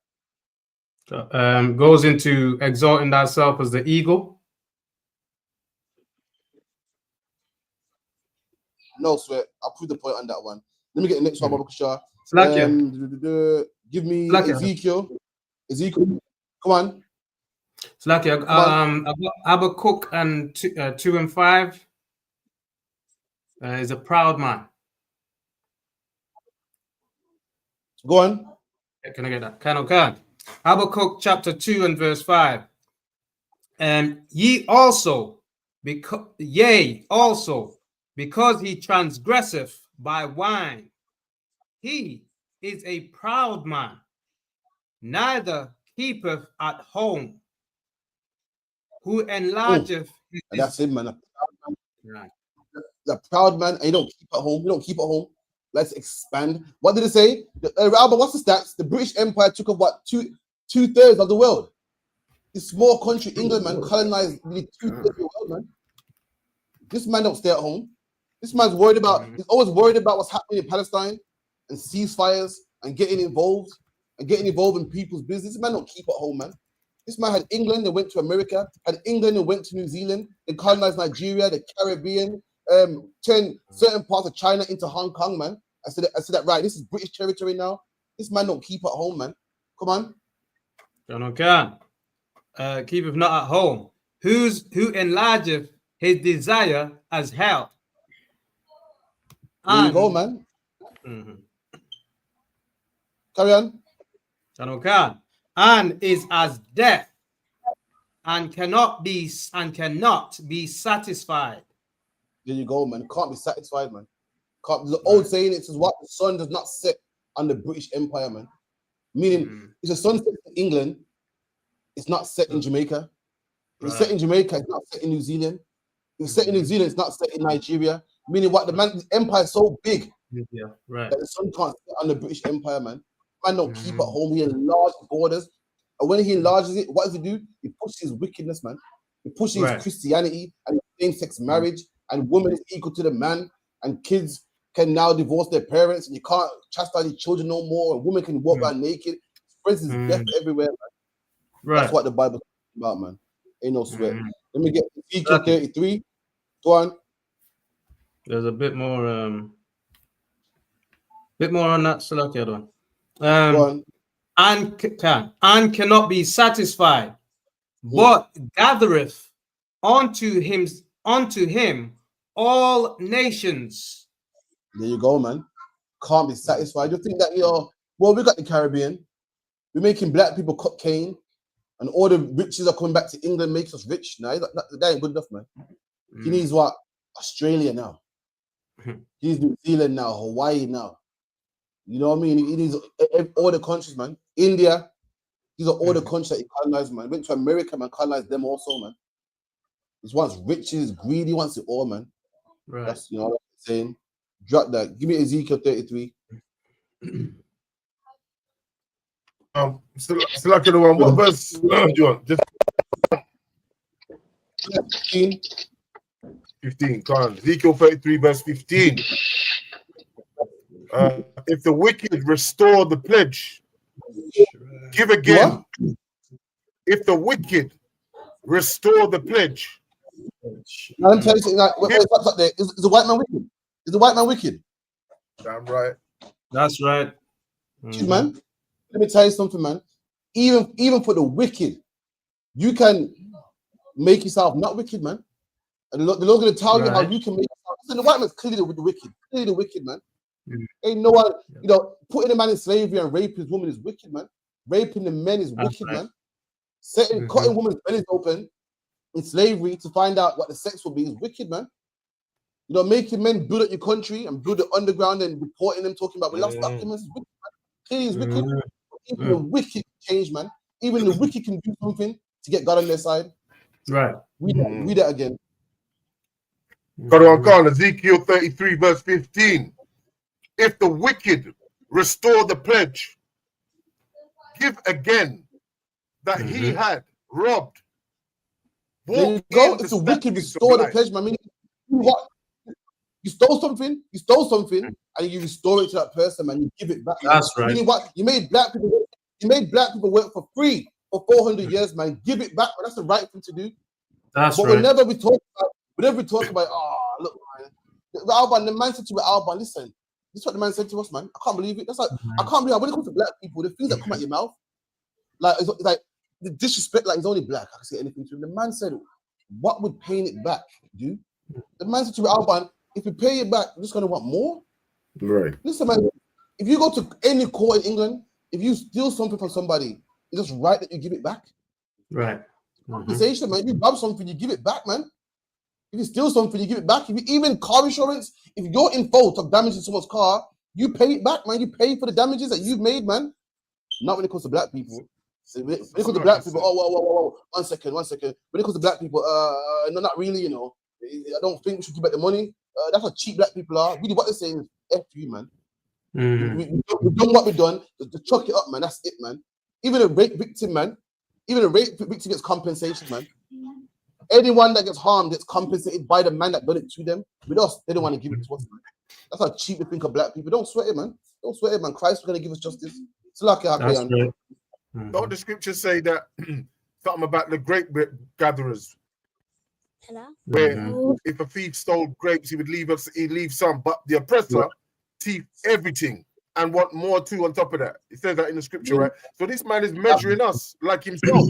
Goes into exalting thyself as the eagle. No sweat. I'll prove the point on that one. Let me get the next one, Baba Kushar. Give me Ezekiel. Come on. Slacky, I've got Habakkuk and 2 and 5. Is a proud man. Go on. Can I get that? Can. Habakkuk chapter 2 and verse 5. Ye also, because he transgresseth by wine, he is a proud man, neither keepeth at home, who enlargeth his... That's it, man. Right. The proud man, and you don't keep at home. You don't keep at home. Let's expand. What did it say? Albert, what's the stats? The British Empire took up what, two-thirds of the world. This small country, England, man, colonized nearly 2/3 of the world, man. This man don't stay at home. This man's worried about. He's always worried about what's happening in Palestine and ceasefires and getting involved in people's business. This man don't keep at home, man. This man had England and went to America, had England and went to New Zealand, and colonized Nigeria, the Caribbean, turned certain parts of China into Hong Kong, man. I said that right. This is British territory now. This man don't keep at home, man. Come on. Keepeth not at home. Who enlargeth his desire as hell. There you go, man. Carry on. And is as death, and cannot be satisfied. There you go, man. Can't be satisfied, man. The old saying, it says what? The sun does not set on the British Empire, man. Meaning, if the sun sets in England, it's not set in Jamaica. If it's set in Jamaica, it's not set in New Zealand. If it's set in New Zealand, it's not set in Nigeria. Meaning, what the empire is so big Right. that the sun can't sit on the British Empire, man. Man don't keep at home. He enlarges borders. And when he enlarges it, what does he do? He pushes wickedness, man. He pushes Right. Christianity and same-sex marriage, and woman is equal to the man, and kids can now divorce their parents, and you can't chastise your children no more. A woman can walk around naked. Spreads his death everywhere, man. Right. That's what the Bible's about, man. Ain't no sweat. Let me get Ezekiel 33. Go on. There's a bit more on that Salakia one. And cannot be satisfied, but gathereth unto him all nations. There you go, man. Can't be satisfied. You think that well, we got the Caribbean. We're making black people cocaine, and all the riches are coming back to England, makes us rich. Now that ain't good enough, man. He needs what? Australia now. He needs New Zealand now, Hawaii now. You know what I mean? He needs all the countries, man. India. These are all the countries that he colonized, man. Went to America, man, colonized them also, man. He wants riches, greedy, wants it all, man. Right. That's, you know what I'm saying? Drop that. Give me Ezekiel 33. Still like the one. What verse do you want? Just 15. 15. Come on. Ezekiel 33, verse 15. If the wicked restore the pledge, give again. What? If the wicked restore the pledge. Now, let me tell you something. What's up there? Is the white man wicked? Is the white man wicked? Damn right. That's right. Man, let me tell you something, man. Even for the wicked, you can make yourself not wicked, man. And the Lord going to tell you how you can make yourself. So the white man's clearly the wicked. Clearly the wicked, man. Ain't no one, putting a man in slavery and raping his woman is wicked, man. Raping the men is wicked, man. Cutting women's bellies open in slavery to find out what the sex will be is wicked, man. Making men build up your country and build the underground and reporting them, talking about we lost documents is wicked, man. Clearly it's wicked. Even the wicked change, man. Even the wicked can do something to get God on their side. Right. Read that again. Got on Ezekiel 33, verse 15. If the wicked restore the pledge, give again that he had robbed. There you go. If the wicked restore the pledge, man. I mean, what? You stole something, and you restore it to that person, man. You give it back. That's right. Meaning what? You made black people work for free for 400 years, man. Give it back. Man. That's the right thing to do. That's but right. whenever we talk about, look, man, Alban, the man said to me, Alban, listen, this is what the man said to us, man. I can't believe it. That's like, I can't believe it. When it comes to black people, the things that come out your mouth, like, it's like the disrespect, like he's only black. I can say anything to him. The man said, what would paying it back do? The man said to me, Alban, if we pay it back, we're just going to want more. Right. Listen, man, if you go to any court in England, if you steal something from somebody, it's just right that you give it back. Right. Compensation, man. If you rob something, you give it back, man. If you steal something, you give it back. If you even car insurance, if you're in fault of damaging someone's car, you pay it back, man. You pay for the damages that you've made, man. Not when it comes to black people. So when it comes to black people, whoa. One second. When it comes to black people, no, not really, I don't think we should give back the money. That's how cheap black people are. Really, what they're saying is F you, man. We've done what we've done. To chuck it up, man. That's it, man. Even a rape victim, man. Even a rape victim gets compensation, man. Anyone that gets harmed gets compensated by the man that done it to them. With us, they don't want to give it to us, man. That's how cheap we think of black people. Don't sweat it, man. Don't sweat it, man. Christ is going to give us justice. It's like Don't the scriptures say that something about the grape gatherers? Where if a thief stole grapes, he'd leave some, but the oppressor thief everything and want more too on top of that. It says that in the scripture, right? So this man is measuring us like himself.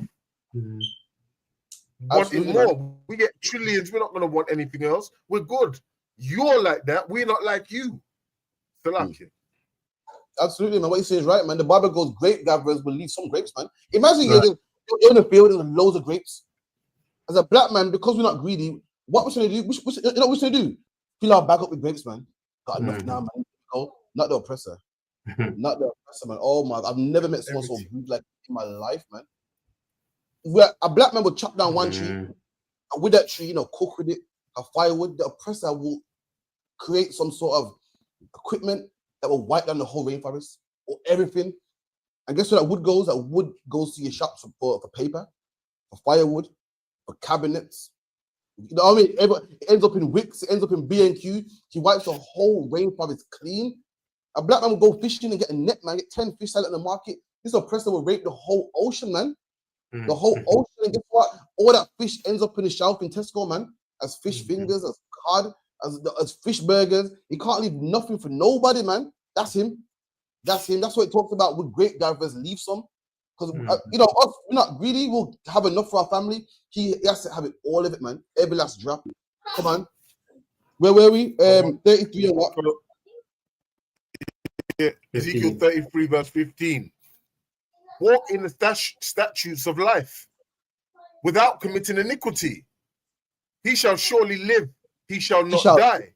Wanting more. We get trillions, we're not going to want anything else. We're good. You're like that, we're not like you. Absolutely, man. What you say is right, man. The Bible goes, grape gatherers will leave some grapes, man. Imagine you're in the field and loads of grapes. As a black man, because we're not greedy, what we're going to do? What we're going to do? Fill our bag up with grapes, man. Got enough now, man. Not the oppressor. not the oppressor, man. Oh my, I've never met someone so rude like in my life, man. A black man would chop down one tree, and with that tree, cook with it, a firewood. The oppressor will create some sort of equipment that will wipe down the whole rainforest or everything. And guess where that wood goes? That wood goes to your shops for paper, for firewood, for cabinets. You know what I mean? It ends up in Wicks, it ends up in B&Q. He wipes the whole rainforest clean. A black man will go fishing and get a net, man, get 10 fish out in the market. This oppressor will rape the whole ocean, man. The whole ocean. And guess what? All that fish ends up in the shelf in Tesco, man, as fish fingers, as cod, as fish burgers. He can't leave nothing for nobody, man. That's him. That's him. That's what it talks about with grape gatherers. Leave some. Because, us, we're not greedy. We'll have enough for our family. He has to have it, all of it, man. Every last drop. Come on. Where were we? 33 and what? Yeah, Ezekiel 33 verse 15. Walk in the statutes of life without committing iniquity. He shall surely live. He shall not die.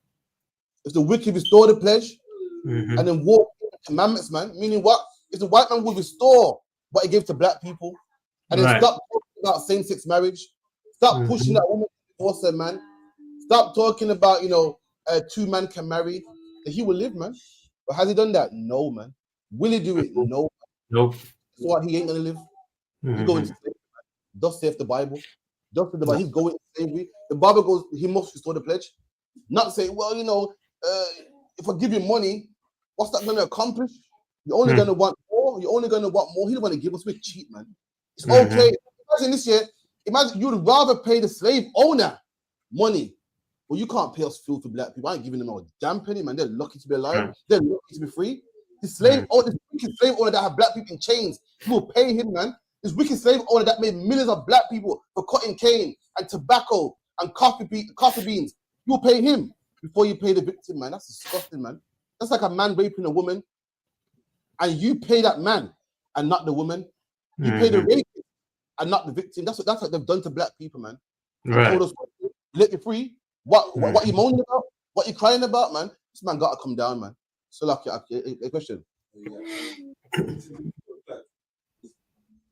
If the wicked restore the pledge and then walk in the commandments, man, meaning what? If the white man will restore what he gave to black people and then stop talking about same-sex marriage, stop pushing that woman to divorce her, man. Stop talking about, two men can marry, then he will live, man. But has he done that? No, man. Will he do it? No. Nope. So what? He ain't gonna live. He's going to slavery, man. Thus saith the Bible. Thus saith the Bible. He's going to slavery. The Bible goes, he must restore the pledge. Not say, well, if I give you money, what's that gonna accomplish? You're only gonna want more. You're only gonna want more. He don't want to give us. We're cheap, man. It's okay. Imagine this year. Imagine you'd rather pay the slave owner money. Well, you can't pay us food for black people. I ain't giving them a damn penny, man. They're lucky to be alive. They're lucky to be free. The slave owner, this wicked slave owner that have black people in chains, you will pay him, man. This wicked slave owner that made millions of black people for cutting cane and tobacco and coffee beans, you will pay him before you pay the victim, man. That's disgusting, man. That's like a man raping a woman, and you pay that man and not the woman. You pay the rapist and not the victim. That's what they've done to black people, man. They told us, let you free. What you moaning about? What you crying about, man? This man got to come down, man. So, like, a question. It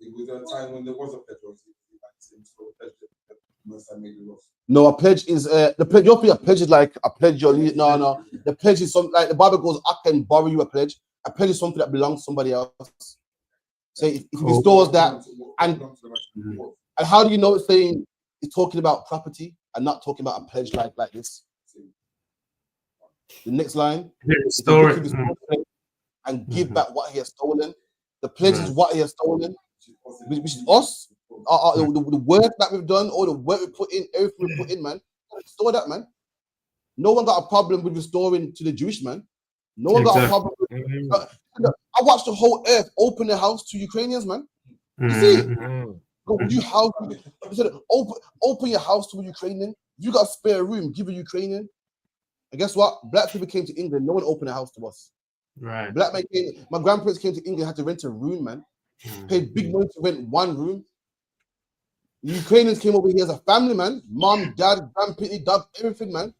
was a time when there was a pledge. No, a pledge is the pledge. Your pledge is like a pledge. No. The pledge is something like the Bible goes, I can borrow you a pledge. A pledge is something that belongs to somebody else. So if he restores that, and how do you know it's saying it's talking about property and not talking about a pledge like this? The next line, and give back what he has stolen. The pledge is what he has stolen, which is us. The work that we've done, all the work we put in, everything we put in, man. Restore that, man. No one got a problem with restoring to the Jewish man. No one got a problem with I watched the whole earth open their house to Ukrainians, man. You see? Open your house to a Ukrainian. If you got a spare room, give a Ukrainian. And guess what? Black people came to England. No one opened a house to us. Right. Black man came. My grandparents came to England, had to rent a room, man. Paid big money to rent one room. The Ukrainians came over here as a family, man. Mom, dad, grandpitty, dog, everything, man.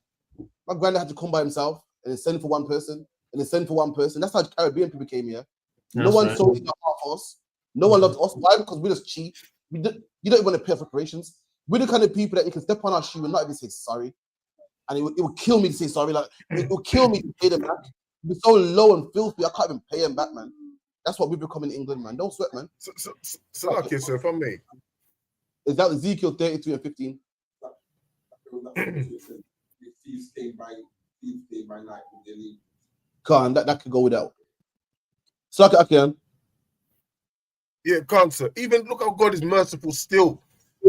My granddad had to come by himself and then send for one person and then send for one person. That's how Caribbean people came here. No one sold it half us. No one loved us. Why? Because we're just cheap. You don't even want to pay for reparations. We're the kind of people that you can step on our shoe and not even say sorry. And it would kill me to say sorry. Like it would kill me to pay them back. We're so low and filthy, I can't even pay them back, man. That's what we become in England, man. Don't sweat, man. So okay, sir, if I may. Is that Ezekiel 32 and 15? Thieves came by night with their leave. Can't that could go without. So I can. Yeah, can't, sir. Even look how God is merciful still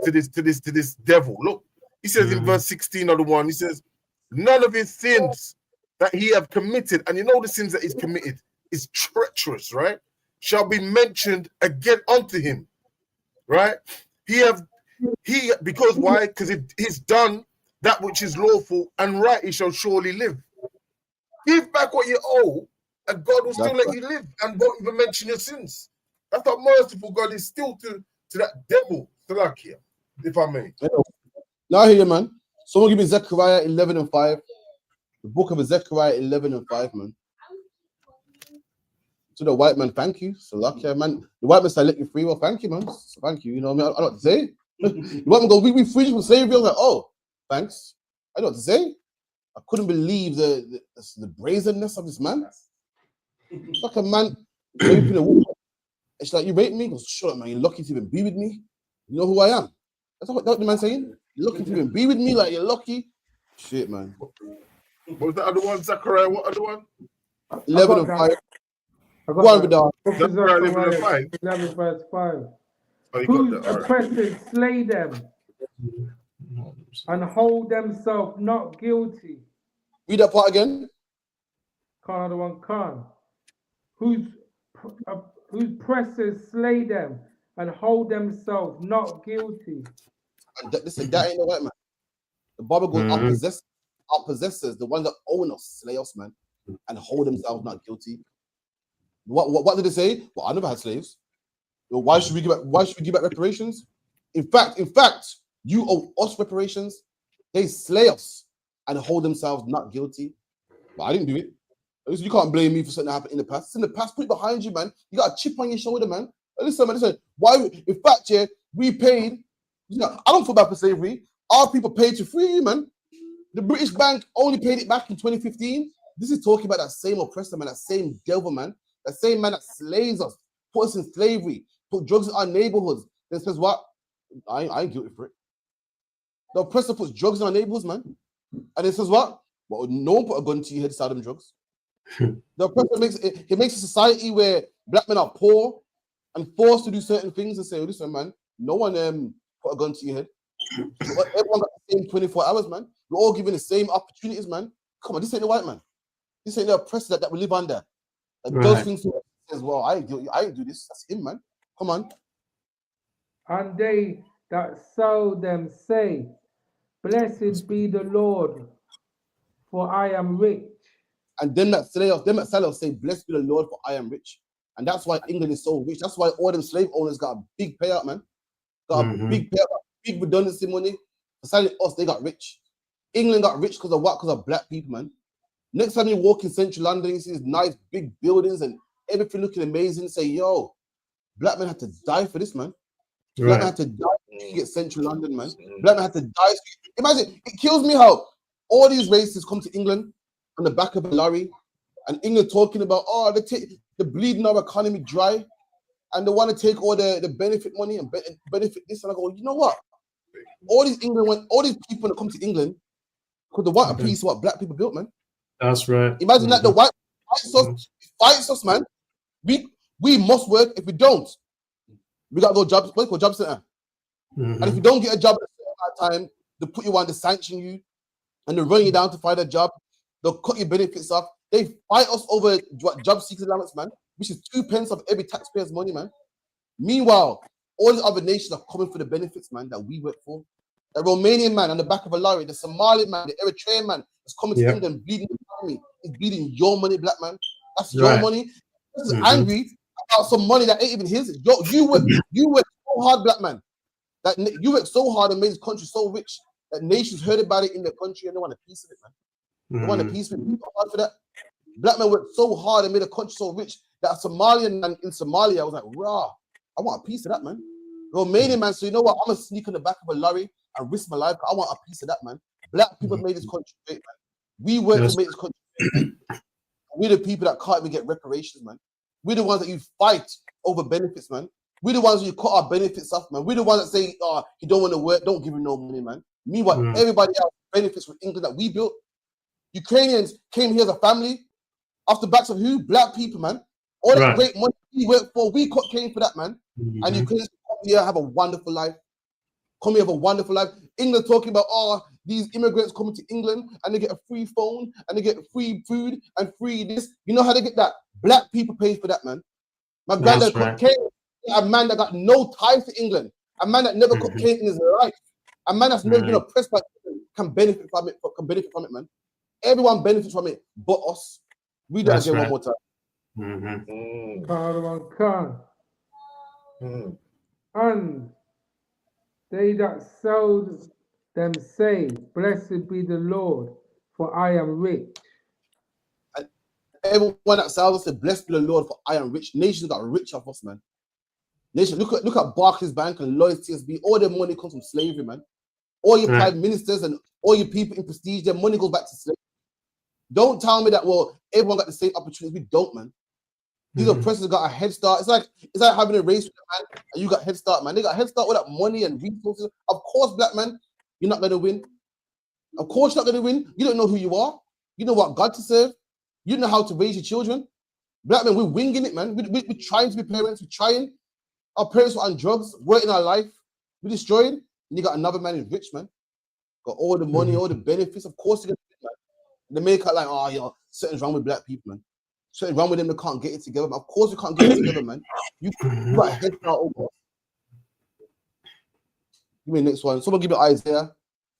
to this devil. Look, he says in verse 16 of the one, he says, none of his sins that he have committed, and you know the sins that he's committed is treacherous, right? Shall be mentioned again unto him, right? Because why? Because he's done that which is lawful and right, he shall surely live. Give back what you owe, and God will still let you live and won't even mention your sins. That's how merciful God is still to that devil, Salakia, if I may. Now I hear you, man. Someone give me Zechariah 11 and 5. The book of Zechariah 11 and 5, man. to the white man, thank you. So lucky, man. The white man said, let you free. Well, thank you, man. So thank you. You know what I mean? I don't know what to say. The white man go, we free you from slavery. I was like, oh, thanks. I don't know what to say. I couldn't believe the brazenness of this man. It's like a man raping a woman. It's like, you rape me? He goes, shut up, man. You're lucky to even be with me. You know who I am. That's what the man saying. You're lucky to even be with me. Like, you're lucky. Shit, man. What was the other one, Zachariah? What other one? 11 and 5. Go on with that. Zachariah 11 and 5. 11 verse 5. Oh, you Whose got that. All right. oppressors slay them and hold themselves not guilty. Read that part again. Can't one can. Whose oppressors slay them and hold themselves not guilty. And listen, that ain't the white man. The Bible goes, our possessors, the ones that own us, slay us, man, and hold themselves not guilty. What did they say? Well, I never had slaves. Well, why should we give back reparations? In fact, you owe us reparations. They slay us and hold themselves not guilty. But I didn't do it. You can't blame me for something that happened in the past. It's in the past. Put it behind you, man. You got a chip on your shoulder, man. Listen, man. Listen. Why? In fact, yeah, we paid. You know, I don't feel bad for slavery. Our people paid to free you, man. The British Bank only paid it back in 2015. This is talking about that same oppressor, man. That same devil, man. That same man that slays us, put us in slavery, put drugs in our neighborhoods. Then says what? I ain't guilty for it. The oppressor puts drugs in our neighborhoods, man. And it says what? Well, no one put a gun to your head to sell them drugs. The oppressor makes a society where black men are poor and forced to do certain things and say, oh, listen, man, no one put a gun to your head. So everyone got the same 24 hours, man. We're all given the same opportunities, man. Come on, this ain't the white man. This ain't the oppressor that we live under. Like those things as well. I ain't do this. That's him, man. Come on. And they that sow them say, blessed be the Lord, for I am rich. And them that sell us say, blessed be the Lord, for I am rich. And that's why England is so rich. That's why all them slave owners got a big payout, man. Got a big payout, big redundancy money. For selling us, they got rich. England got rich because of what? Because of black people, man. Next time you walk in central London, you see these nice big buildings and everything looking amazing. Say, yo, black men had to die for this, man. Black men had to die to get central London, man. Black men had to die. Imagine, it kills me how all these races come to England on the back of a lorry, and England talking about, oh, they're bleeding our economy dry, and they want to take all the benefit money and benefit this. And I go, you know what? All these people that come to England because they want a piece of what black people built, man. That's right. Imagine that the white fights us, man. We must work. If we don't, we got to go job center. And if you don't get a job at a certain time, they put you on, they sanction you, and they run you down to find a job. They'll cut your benefits off. They fight us over job seekers allowance, man, which is 2 pence of every taxpayer's money, man. Meanwhile, all the other nations are coming for the benefits, man, that we work for. The Romanian man on the back of a lorry, the Somali man, the Eritrean man is coming to England, bleeding the economy. He's bleeding your money, black man. That's your money. This is angry about some money that ain't even his. Yo, you work so hard, black man. That you worked so hard and made this country so rich that nations heard about it in their country and they want a piece of it, man. They want a piece of it. People hard for that. Black men worked so hard and made a country so rich that a Somalian man in Somalia was like, rah, I want a piece of that, man. Romanian man, so you know what? I'm gonna sneak in the back of a lorry and risk my life. I want a piece of that, man. Black people made this country great, man. We work to make this country great, man. We're the people that can't even get reparations, man. We're the ones that you fight over benefits, man. We're the ones who cut our benefits off, man. We're the ones that say, oh, you don't want to work, don't give him no money, man. Meanwhile, everybody else benefits from England that we built. Ukrainians came here as a family off the backs of who? Black people, man. All that great money we worked for, we came for that, man. And Ukrainians come here, have a wonderful life. Come here, have a wonderful life. England talking about, oh, these immigrants coming to England and they get a free phone and they get free food and free this. You know how they get that? Black people pay for that, man. My granddad came, a man that got no ties to England, a man that never got cane in his life, a man that's never been oppressed by England can benefit from it, man. Everyone benefits from it, but us. Read that again one more time. And they that sold them say, blessed be the Lord, for I am rich. Everyone that sells us said, "Blessed be the Lord, for I am rich." Nations got rich off us, man. Nation, look at Barclays Bank and Lloyds TSB. All their money comes from slavery, man. All your prime ministers and all your people in prestige, their money goes back to slavery. Don't tell me that, well, everyone got the same opportunity. We don't, man. These oppressors got a head start. It's like having a race with a man and you got head start, man. They got head start with that money and resources. Of course, black man, you're not going to win. Of course you're not going to win. You don't know who you are. You know what God to serve. You know how to raise your children. Black men, we're winging it, man. We're trying to be parents. We're trying. Our parents were on drugs, we're in our life. We destroyed. And you got another man who's rich, man. Got all the money, all the benefits. Of course, you're going to win, man. They make it like, oh, yeah, something's wrong with black people, man. Something's wrong with them. They can't get it together. But of course, we can't get it together, man. You got a head start over. Give me the next one. Someone give me Isaiah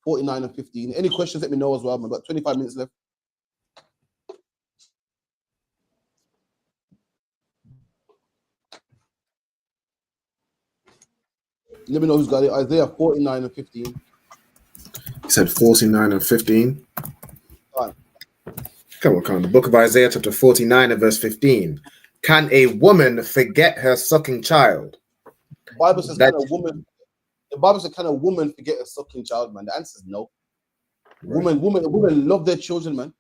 49 and 15. Any questions, let me know as well, man. I've got 25 minutes left. Let me know who's got it. Isaiah 49 and 15. He said 49 and 15. Right. Come on. The book of Isaiah, chapter 49 and verse 15. Can a woman forget her sucking child? The Bible says, can a woman forget a sucking child, man? The answer is no. Right. Women love their children, man.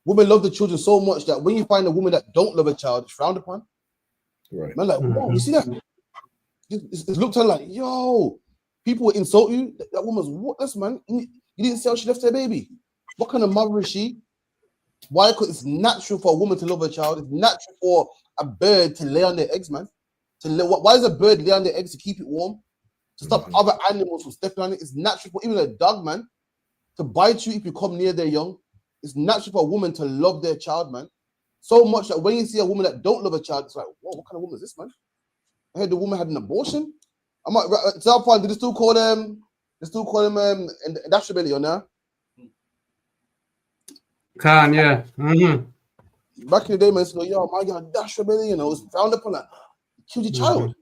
Women love the children so much that when you find a woman that don't love a child, it's frowned upon. Right. Man, like, whoa, you see that? It's looked at like, yo, people will insult you. That woman's worthless, man. You didn't see how she left her baby. What kind of mother is she? Why? Because it's natural for a woman to love her child. It's natural for a bird to lay on their eggs, man. Why does a bird lay on their eggs? To keep it warm, to stop other animals from stepping on it. It's natural for even a dog, man, to bite you if you come near their young. It's natural for a woman to love their child, man. So much that when you see a woman that don't love a child, it's like, whoa, what kind of woman is this, man? I heard the woman had an abortion. I'm like, South Point, did they still call them? They still call them and that's rebellion now. Can, yeah. Back in the day, man, so yo, my God, that's rebellion. You know, it was frowned upon that. Kill your child.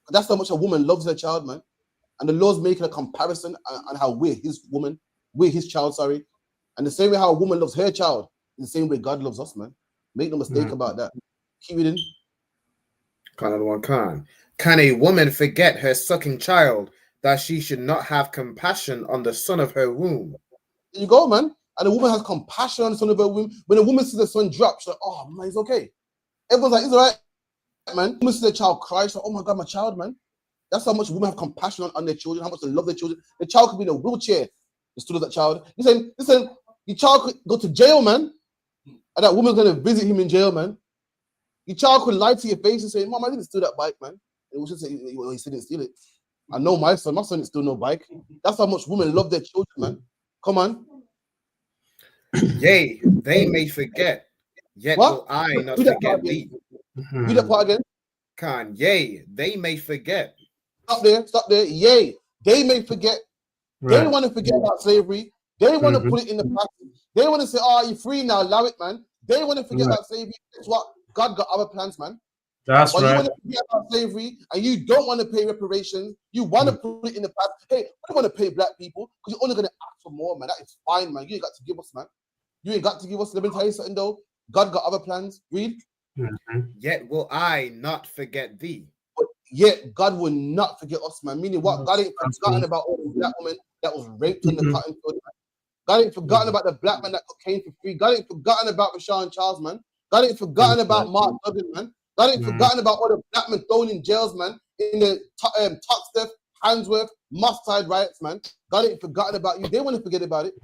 That's how much a woman loves her child, man. And the Lord's making a comparison on how we're his child, sorry. And the same way how a woman loves her child, in the same way God loves us, man. Make no mistake about that. Keep it in. Can a woman forget her sucking child that she should not have compassion on the son of her womb? There you go, man. And a woman has compassion on the son of her womb. When a woman sees the son drop, she's like, oh, man, it's okay. Everyone's like, it's all right, man. Woman sees the child cry, she's like, oh, my God, my child, man. That's how much women have compassion on their children, how much they love their children. The child could be in a wheelchair. The student of that child. Listen, your child could go to jail, man. And that woman's going to visit him in jail, man. Your child could lie to your face and say, Mom, I didn't steal that bike, man. It was just he didn't steal it. I know my son didn't steal no bike. That's how much women love their children, man. Come on. Yea, they may forget, yet will I not forget thee. Read that part again. Yea, they may forget. Stop there. Yea, they may forget. Right. They want to forget about slavery. They want to put it in the past. They want to say, oh, you're free now, allow it, man. They want to forget about slavery. That's what God got other plans, man. That's right. You want to forget about slavery and you don't want to pay reparations. You want to put it in the past. Hey, I don't want to pay black people because you're only going to ask for more, man. That is fine, man. You ain't got to give us, man. You ain't got to give us. Let me tell you something, though. God got other plans. Read. Yet will I not forget thee. But yet God will not forget us, man. Meaning what? God ain't forgotten about all the black women that was raped in the cotton field, man. God ain't forgotten about the black man that came for free. God ain't forgotten about Rashawn Charles, man. God ain't forgotten about Mark Duggan, man. God ain't forgotten about all the black men thrown in jails, man. In the Tuxteth, Handsworth, Mustard riots, man. God ain't forgotten about you. They want to forget about it.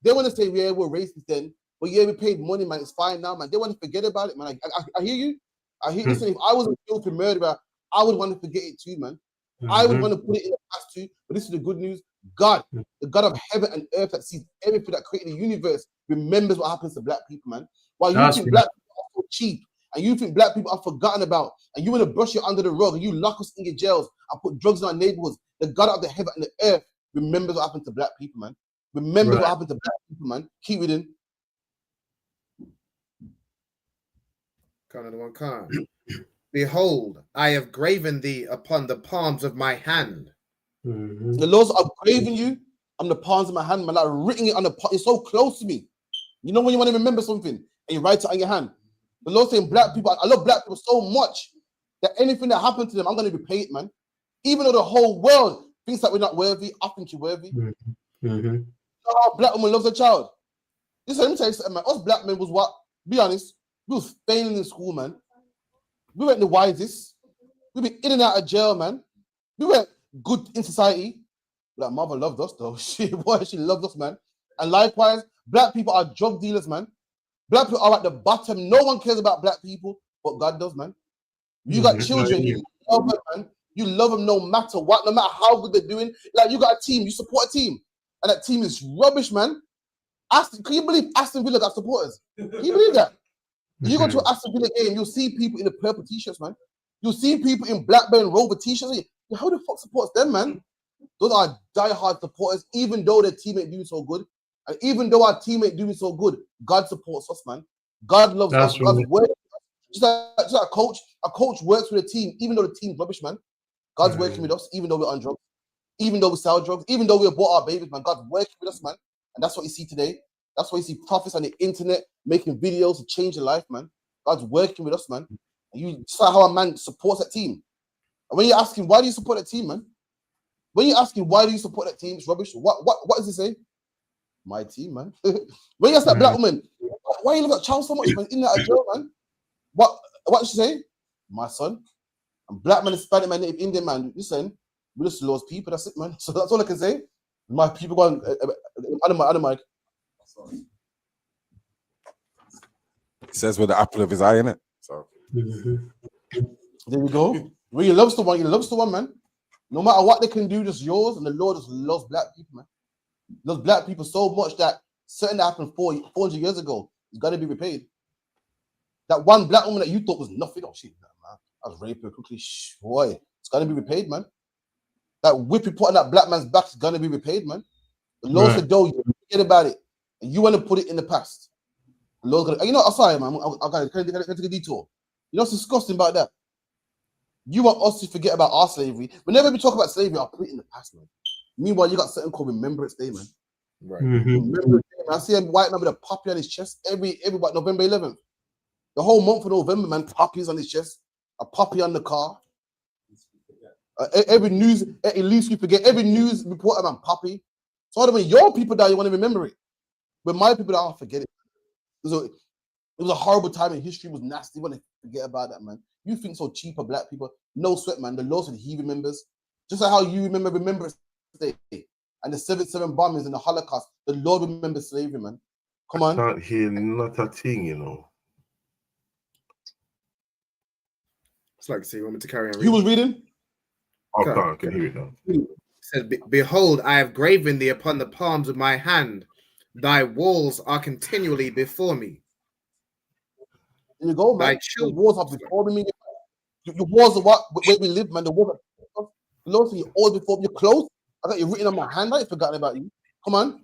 They want to say, yeah, we're racist then. But yeah, we paid money, man. It's fine now, man. They want to forget about it, man. I hear you. I hear you. Listen, if I was a guilty murderer, I would want to forget it too, man. I would want to put it in the past too. But this is the good news. God, the God of heaven and earth that sees everything, that created the universe, remembers what happens to black people, man. While you think black people are so cheap and you think black people are forgotten about and you want to brush it under the rug and you lock us in your jails and put drugs in our neighborhoods, the God of the heaven and the earth remembers what happened to black people, man. Remember what happened to black people, man. Keep reading. Behold, I have graven thee upon the palms of my hand. The Lord's upgrading you on the palms of my hand, man. Like written it on the palm. It's so close to me. You know when you want to remember something, and you write it on your hand. The Lord saying black people, I love black people so much that anything that happened to them, I'm going to repay it, man. Even though the whole world thinks that we're not worthy, I think you're worthy. Mm-hmm. How a black woman loves a child. Listen, let me tell you something, man. Us black men was what? Be honest, we was failing in school, man. We weren't the wisest. We been in and out of jail, man. We weren't good in society. Like, mother loved us, though. She loved us, man. And likewise, black people are drug dealers, man. Black people are at the bottom. No one cares about black people, but God does, man. You got children, you love them, man. You love them no matter what, no matter how good they're doing. Like, you got a team, you support a team, and that team is rubbish, man. Can you believe Aston Villa got supporters? Can you believe that? You go to an Aston Villa game, you'll see people in the purple t-shirts, man. You'll see people in Blackburn Rover t-shirts. How the fuck supports them, man? Those are die-hard supporters, even though their team ain't doing so good. And even though our team ain't doing so good, God supports us, man. God loves us. God's working. Just like a coach works with a team, even though the team's rubbish, man. God's working with us, even though we're on drugs, even though we sell drugs, even though we abort our babies, man. God's working with us, man. And that's what you see today. That's why you see prophets on the internet making videos to change your life, man. God's working with us, man. And you just like how a man supports that team. And when you ask him, why do you support that team, man? When you ask him, why do you support that team? It's rubbish. What does he say? My team, man. When you ask that black woman, why you love that child so much, man? In that jail, man. What did she say? My son. And black man, Hispanic man, Native Indian man. Listen, we just lost people. That's it, man. So that's all I can say. My people going, other mic. It says with the apple of his eye, innit? So there you go. When you love someone, you love someone, man. No matter what they can do, just yours. And the Lord just loves black people, man. Loves black people so much that something that happened 400 years ago is gonna be repaid. That one black woman that you thought was nothing, oh shit, man, I was raped her quickly. Boy, it's gonna be repaid, man. That whip you put on that black man's back is gonna be repaid, man. The Lord said, "Though you forget about it, and you want to put it in the past." The Lord's gonna, you know, I'm sorry, man. I gotta take a detour. You know what's disgusting about that? You want us to forget about our slavery. Whenever we talk about slavery, I'll put it in the past, man. Meanwhile, you got something called Remembrance Day, man. Right. Remembrance Day, man. I see a white man with a poppy on his chest every what, November 11th. The whole month of November, man, poppies on his chest, a poppy on the car. Every news, at least we forget. Every news reporter, man, poppy. So when your people die, you want to remember it. When my people die, I'll forget it. It was a horrible time in history. It was nasty. You want to forget about that, man. You think so cheap of black people. No sweat, man. The Lord said he remembers. Just like how you remember Remembrance Day and the 7/7 bombings and the Holocaust. The Lord remembers slavery, man. Come on. I can't hear not a thing, you know. It's like, so you want me to carry on? You was reading? I can hear it now. It says, "Behold, I have graven thee upon the palms of my hand. Thy walls are continually before me." There you go, man. The walls are before me. Your walls are what where we live, man. The walls are close to you, all before me. You're close. I got you written on my hand. I ain't forgotten about you. Come on.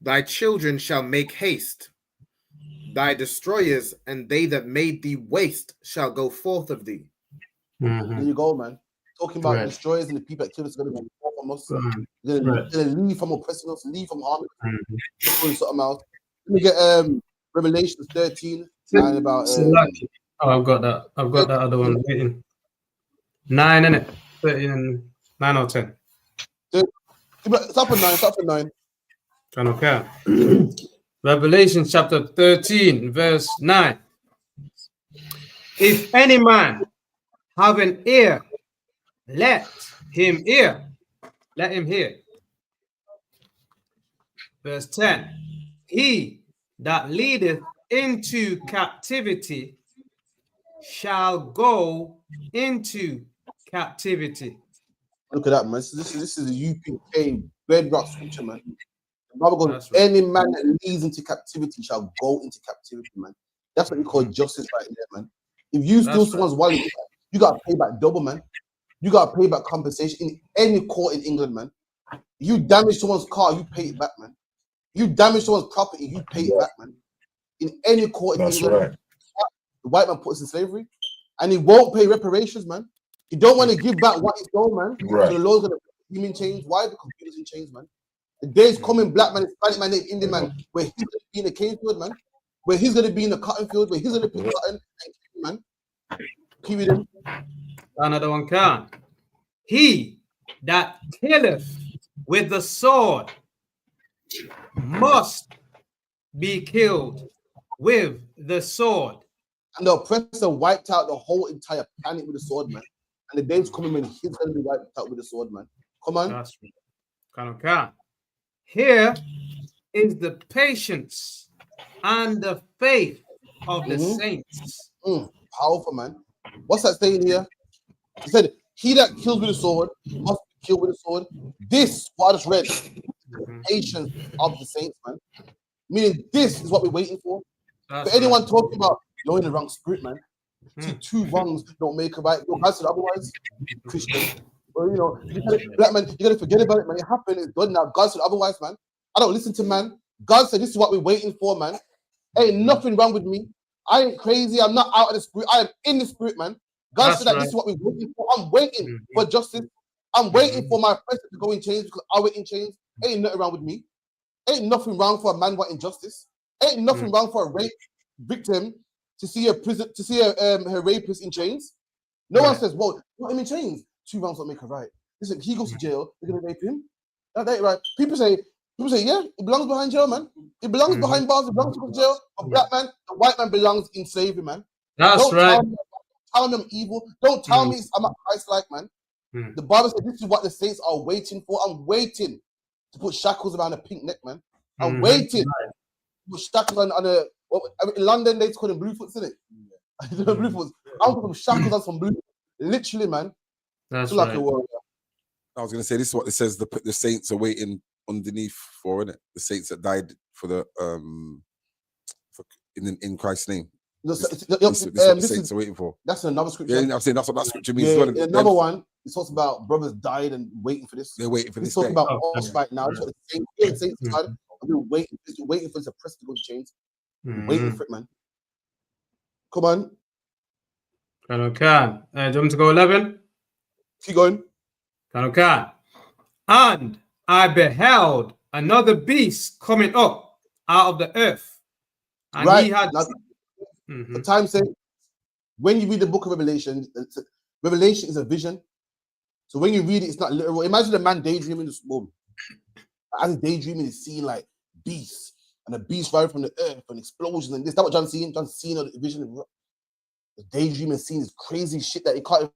Thy children shall make haste. Thy destroyers and they that made thee waste shall go forth of thee. There you go, man. Talking about destroyers and the people that kill us are going to be from us. They're going to leave from oppressing us, leave from harming us. Something else. Let me get Revelation 13 and about. I've got that. I've got that other one waiting. 9, innit? 13 and 9 or 10. It's up at 9. It's up at 9. I don't care. Revelation chapter 13, verse 9. If any man have an ear, let him hear. Let him hear. Verse 10. He that leadeth into captivity shall go into captivity. Look at that, man. This is a UPK bedrock scripture, man. The Bible goes, any man that leads into captivity shall go into captivity, man. That's what we call justice right there, man. If you steal someone's wallet, you got to pay back double, man. You got to pay back compensation in any court in England, man. You damage someone's car, you pay it back, man. You damage someone's property, you pay it back, man. In any court in England. Right. The white man puts in slavery, and he won't pay reparations, man. He don't want to give back what he stole, man. Right. So the Lord's going to put him in chains. Why? Because he was in chains, man. The days coming, black man, Hispanic man, Native Indian man, where he's being a cage word, man. where he's gonna be in the cotton field, where he's gonna pick cotton, man. Keep it in. Another one can. He that killeth with the sword must be killed with the sword. And the oppressor wiped out the whole entire planet with the sword, man. And the day's coming when he's gonna be wiped out with the sword, man. Come on. That's right. Can. Here is the patience and the faith of the saints. Powerful, man. What's that saying here? He said, he that kills with the sword must be killed with the sword. This, what I just read, is the patience of the saints, man. Meaning this is what we're waiting for. That's For anyone talking about you're in the wrong spirit, man. Two wrongs don't make a right. God said otherwise, Christian. Well, you know, black man, you gotta forget about it, man. It happened, it's done now. God said otherwise, man. I don't listen to man. God said this is what we're waiting for, man. Ain't nothing wrong with me. I ain't crazy. I'm not out of the spirit. I am in the spirit, man. God said that this is what we're waiting for. I'm waiting for justice. I'm waiting for my president to go in chains because I wait in chains. Ain't nothing wrong with me. Ain't nothing wrong for a man wanting justice. Ain't nothing wrong for a rape victim to see a prison, to see her rapist in chains. No one says, "Well, put him in chains." 2 wrongs don't make a right. Listen, he goes to jail. They're gonna rape him. That ain't right. People say, yeah, it belongs behind jail, man. It belongs behind bars. It belongs to go to jail. A black man, the white man belongs in slavery, man. That's don't right. Tell me I'm evil. Don't tell me I'm not Christ-like, man. The Bible says this is what the saints are waiting for. I'm waiting to put shackles around a pink neck, man. I'm waiting to put shackles on a. In London, they call them blue foots, isn't it? Blue foots. I'm putting shackles on some blue. Literally, man. That's like right. a warrior. I was going to say, this is what it says the saints are waiting underneath for, isn't it? The saints that died for the in Christ's name. This is what the saints are waiting for. That's another scripture. Yeah, I'm saying that's what that scripture means. Yeah, as well. another one, it talks about brothers died and waiting for this. They're waiting for this. It's talking about us right now. That's what the saints died. I've been waiting for this oppressor to go to chains. Waiting for it, man. Come on. Can. Do you want me to go 11? Keep going. Can. And I beheld another beast coming up out of the earth. And right. he had... Now, the time said, when you read the book of Revelation, Revelation is a vision. So when you read it, it's not literal. Imagine a man daydreaming this moment. As he's daydreaming, he's seeing like beasts and a beast rising from the earth and explosions and this. That's what John's seeing. John's seeing the vision. The daydreaming, seeing this crazy shit that he can't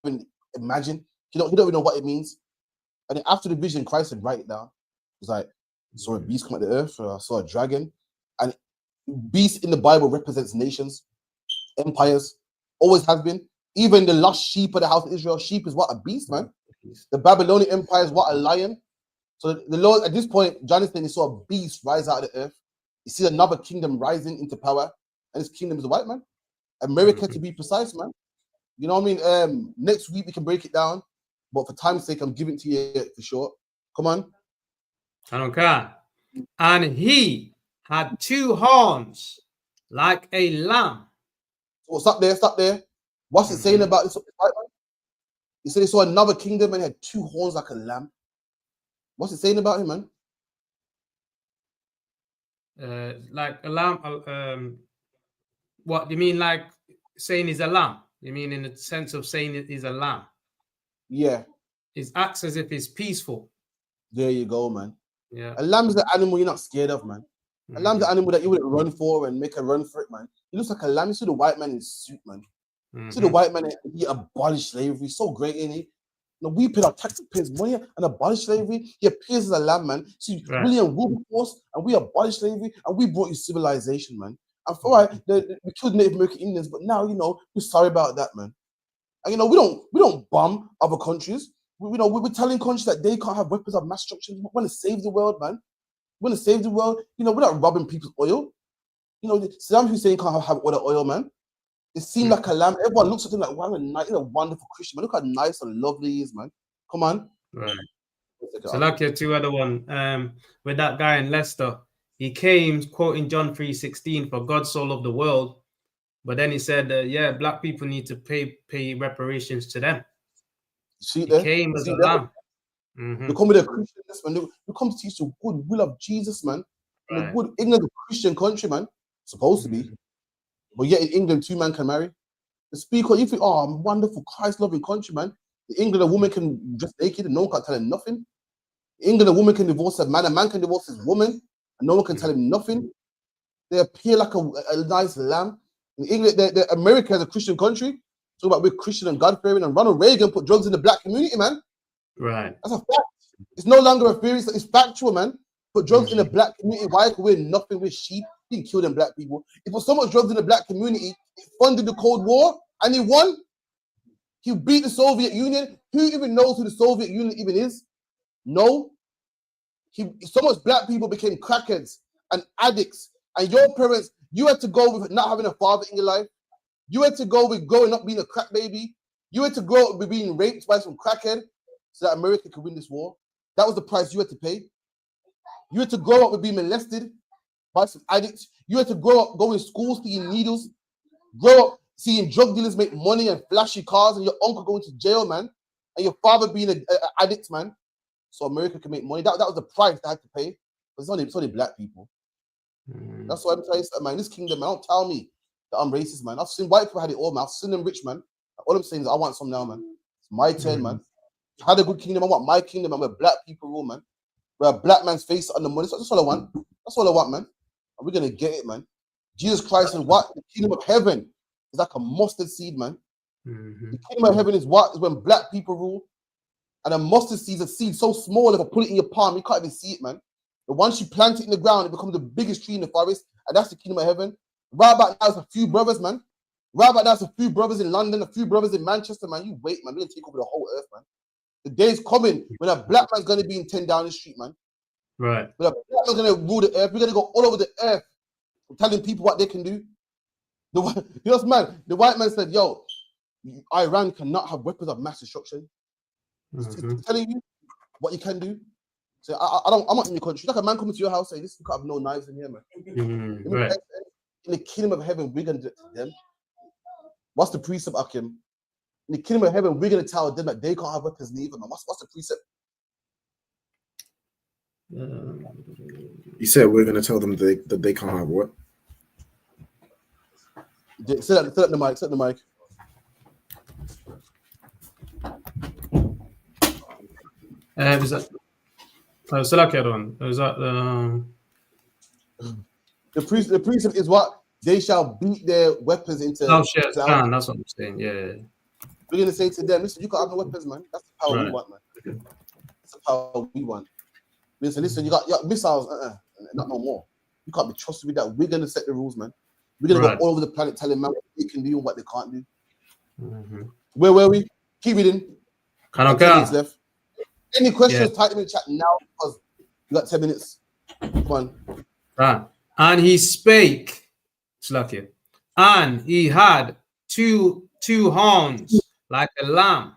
even imagine. He don't even know what it means. And then after the vision, Christ said, write it down. It's like, I saw a beast come at the earth, I saw a dragon. And beast in the Bible represents nations, empires, always has been. Even the lost sheep of the house of Israel, sheep is what? A beast, man. The Babylonian empire is what? A lion. So the Lord, at this point, John is saying he saw a beast rise out of the earth. He sees another kingdom rising into power, and this kingdom is the white man. America, to be precise, man. You know what I mean? Next week we can break it down, but for time's sake, I'm giving it to you for short. Come on. Okay. And he had 2 horns like a lamb. So stop there, stop there. What's it saying about this? He said he saw another kingdom and he had 2 horns like a lamb. What's it saying about him, man? Like a lamb. What do you mean, like saying he's a lamb? You mean in the sense of saying it is a lamb? Yeah. It acts as if it's peaceful. There you go, man. Yeah. A lamb is an animal you're not scared of, man. A lamb's an animal that you wouldn't run for and make a run for it, man. He looks like a lamb. You see the white man in his suit, man. See the white man, he abolished slavery. So great, ain't he? You know, we paid our taxpayers money and abolished slavery. He appears as a lamb, man. See, William Wilberforce, and we abolished slavery, and we brought you civilization, man. And for all right, we killed Native American Indians, but now, you know, we're sorry about that, man. And you know, we don't bomb other countries. We're telling countries that they can't have weapons of mass destruction. We want to save the world, man. We want to save the world. You know, we're not robbing people's oil. You know, Saddam Hussein can't have all the oil, man. It seemed like a lamb. Everyone looks at him like, wow, he's a wonderful Christian, man. Look how nice and lovely he is, man. Come on. Right. So like your 2 other one, with that guy in Leicester, he came quoting John 3:16, for God so loved the world. But then he said, yeah, black people need to pay reparations to them. See, he came as a lamb. You come with a Christian, man. You come to teach the good will of Jesus, man. And the good England's a Christian country, man. Supposed to be. But yet in England, 2 men can marry. The speaker, you think, oh, I'm a wonderful, Christ-loving country, man. In England, a woman can dress naked and no one can tell him nothing. In England, a woman can divorce a man can divorce his woman, and no one can tell him nothing. They appear like a nice lamb. In England, America is a Christian country. Talk about we're Christian and God-fearing, and Ronald Reagan put drugs in the black community, man. Right. That's a fact. It's no longer a theory, it's factual, man. Put drugs in the black community. Why? Because we're nothing, we're sheep. He didn't kill them black people. It was so much drugs in the black community, it funded the Cold War, and he won. He beat the Soviet Union. Who even knows who the Soviet Union even is? No. So much black people became crackheads and addicts. And your parents, you had to go with not having a father in your life. You had to go with growing up being a crack baby. You had to grow up with being raped by some crackhead so that America could win this war. That was the price you had to pay. You had to grow up with being molested by some addicts. You had to grow up going to school stealing needles. Grow up seeing drug dealers make money and flashy cars, and your uncle going to jail, man, and your father being an addict, man. So America can make money. That was the price they had to pay. But it's only black people. That's why I'm trying to say, man, this kingdom, man, don't tell me that I'm racist, man. I've seen white people had it all, man. I've seen them rich, man. All I'm saying is I want some now, man. It's my turn, man. I had a good kingdom. I want my kingdom, man, where black people rule, man. Where a black man's face on the money. That's all I want. That's all I want, man. And we're going to get it, man. Jesus Christ is what? The kingdom of heaven is like a mustard seed, man. The kingdom of heaven is what? Is when black people rule. And a mustard seed is a seed so small, if I put it in your palm, you can't even see it, man. But once you plant it in the ground, it becomes the biggest tree in the forest. And that's the kingdom of heaven. Right about now, it's a few brothers, man. Right about now, it's a few brothers in London, a few brothers in Manchester, man. You wait, man. We're going to take over the whole earth, man. The day's coming when a black man's going to be in 10 Downing Street, man. Right. When a black man's going to rule the earth, we're going to go all over the earth telling people what they can do. You know, man, the white man said, yo, Iran cannot have weapons of mass destruction. It's telling you what you can do. So I'm not in your country. Like a man coming to your house saying, "Listen, you can't have no knives in here, man." Right. In the kingdom of heaven, we're gonna do it to them. What's the precept, Akim? In the kingdom of heaven, we're gonna tell them that they can't have weapons neither, man. What's the precept? You said we're gonna tell them that they can't have what? Set up the mic. Set the mic. Is that? Salaki one. Is that the precept is what? They shall beat their weapons into. Oh shit! That's what I'm saying. Yeah. We're gonna say to them, listen, you can't have no weapons, man. That's the power we want, man. That's the power we want. Listen, you got missiles, not no more. You can't be trusted with that. We're gonna set the rules, man. We're gonna go all over the planet telling man what they can do and what they can't do. Where were we? Keep reading. Left. Any questions? Type them in the chat now because we got 10 minutes. Come on. Right. And he spake, Slakia, and he had two horns like a lamb,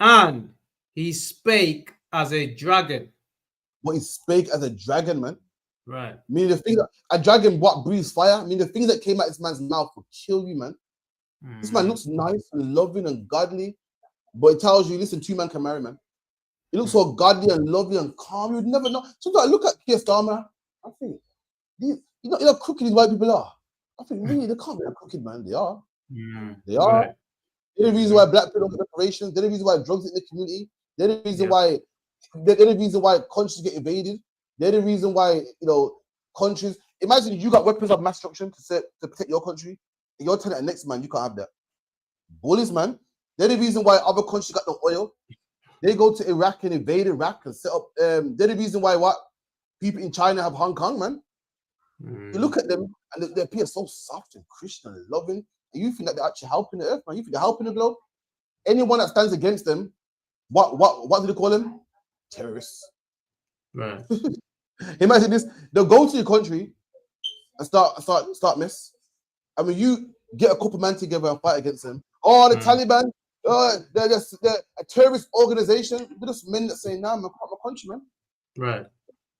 and he spake as a dragon. What he spake as a dragon, man? Right. Meaning the thing that a dragon what breathes fire. Meaning the things that came out this man's mouth will kill you, man. This man looks nice and loving and godly, but it tells you, listen, 2 men can marry, man. He looks so godly and lovely and calm. You would never know. Sometimes I look at Keir Starmer, I think, you know how crooked these white people are. I think, really, they can't be that crooked, man. They are. They are. Right. They're the reason why black people don't get reparations. They're the reason why drugs in the community. They're the reason why. They're the reason why countries get invaded. They're the reason why countries. Imagine you got weapons of mass destruction to protect your country, and you're telling the next man you can't have that. Bullies, man. They're the reason why other countries got no oil. They go to Iraq and invade Iraq and set up. They're the reason why people in China have Hong Kong, man. You look at them and they appear so soft and Christian and loving. And you think that they're actually helping the earth, man. You think they're helping the globe. Anyone that stands against them, what do they call them? Terrorists. Right. Imagine this. They'll go to your country and start mess. I mean, you get a couple men together and fight against them. Oh, the Taliban. They're a terrorist organization. They're just men that say, nah, I'm a country, man. Right.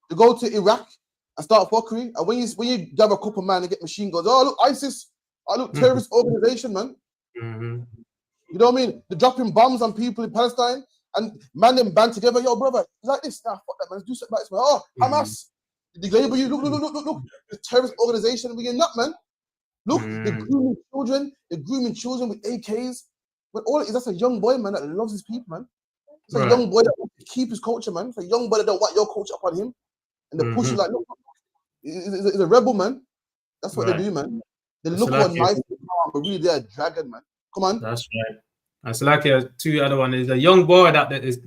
To go to Iraq and start fuckery. And when you grab a couple man and get machine guns, oh, look, ISIS. Oh, look, terrorist organization, man. You know what I mean? They're dropping bombs on people in Palestine and man them band together. Yo, brother, it's like this. Nah, fuck that, man. Let's do something about this, man. Oh, Hamas. They label you. Look. The terrorist organization. We're not, man. Look, they're grooming children. They're grooming children with AKs. But all it is, that's a young boy, man, that loves his people, man. It's a young boy that wants to keep his culture, man. It's a young boy that don't want your culture upon him. And they push you like, look, he's a rebel, man. That's what they do, man. They look all nice, but really they're a dragon, man. Come on. That's right. That's like a two other one is a young boy that is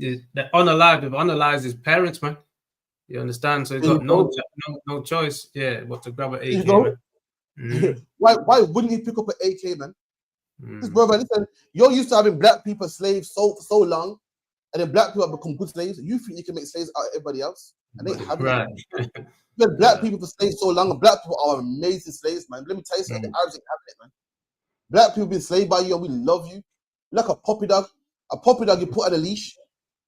unalive. They've unalived his parents, man. You understand? So he's got no choice, but to grab an AK. Man. Why wouldn't he pick up an AK, man? This brother, listen, you're used to having black people slaves so long, and then black people have become good slaves. You think you can make slaves out of everybody else? And they haven't. You had black people for slaves so long, and black people are amazing slaves, man. Let me tell you something, the Arabs ain't having it, man. Black people been enslaved by you, and we love you. You're like a puppy dog. A puppy dog you put on a leash,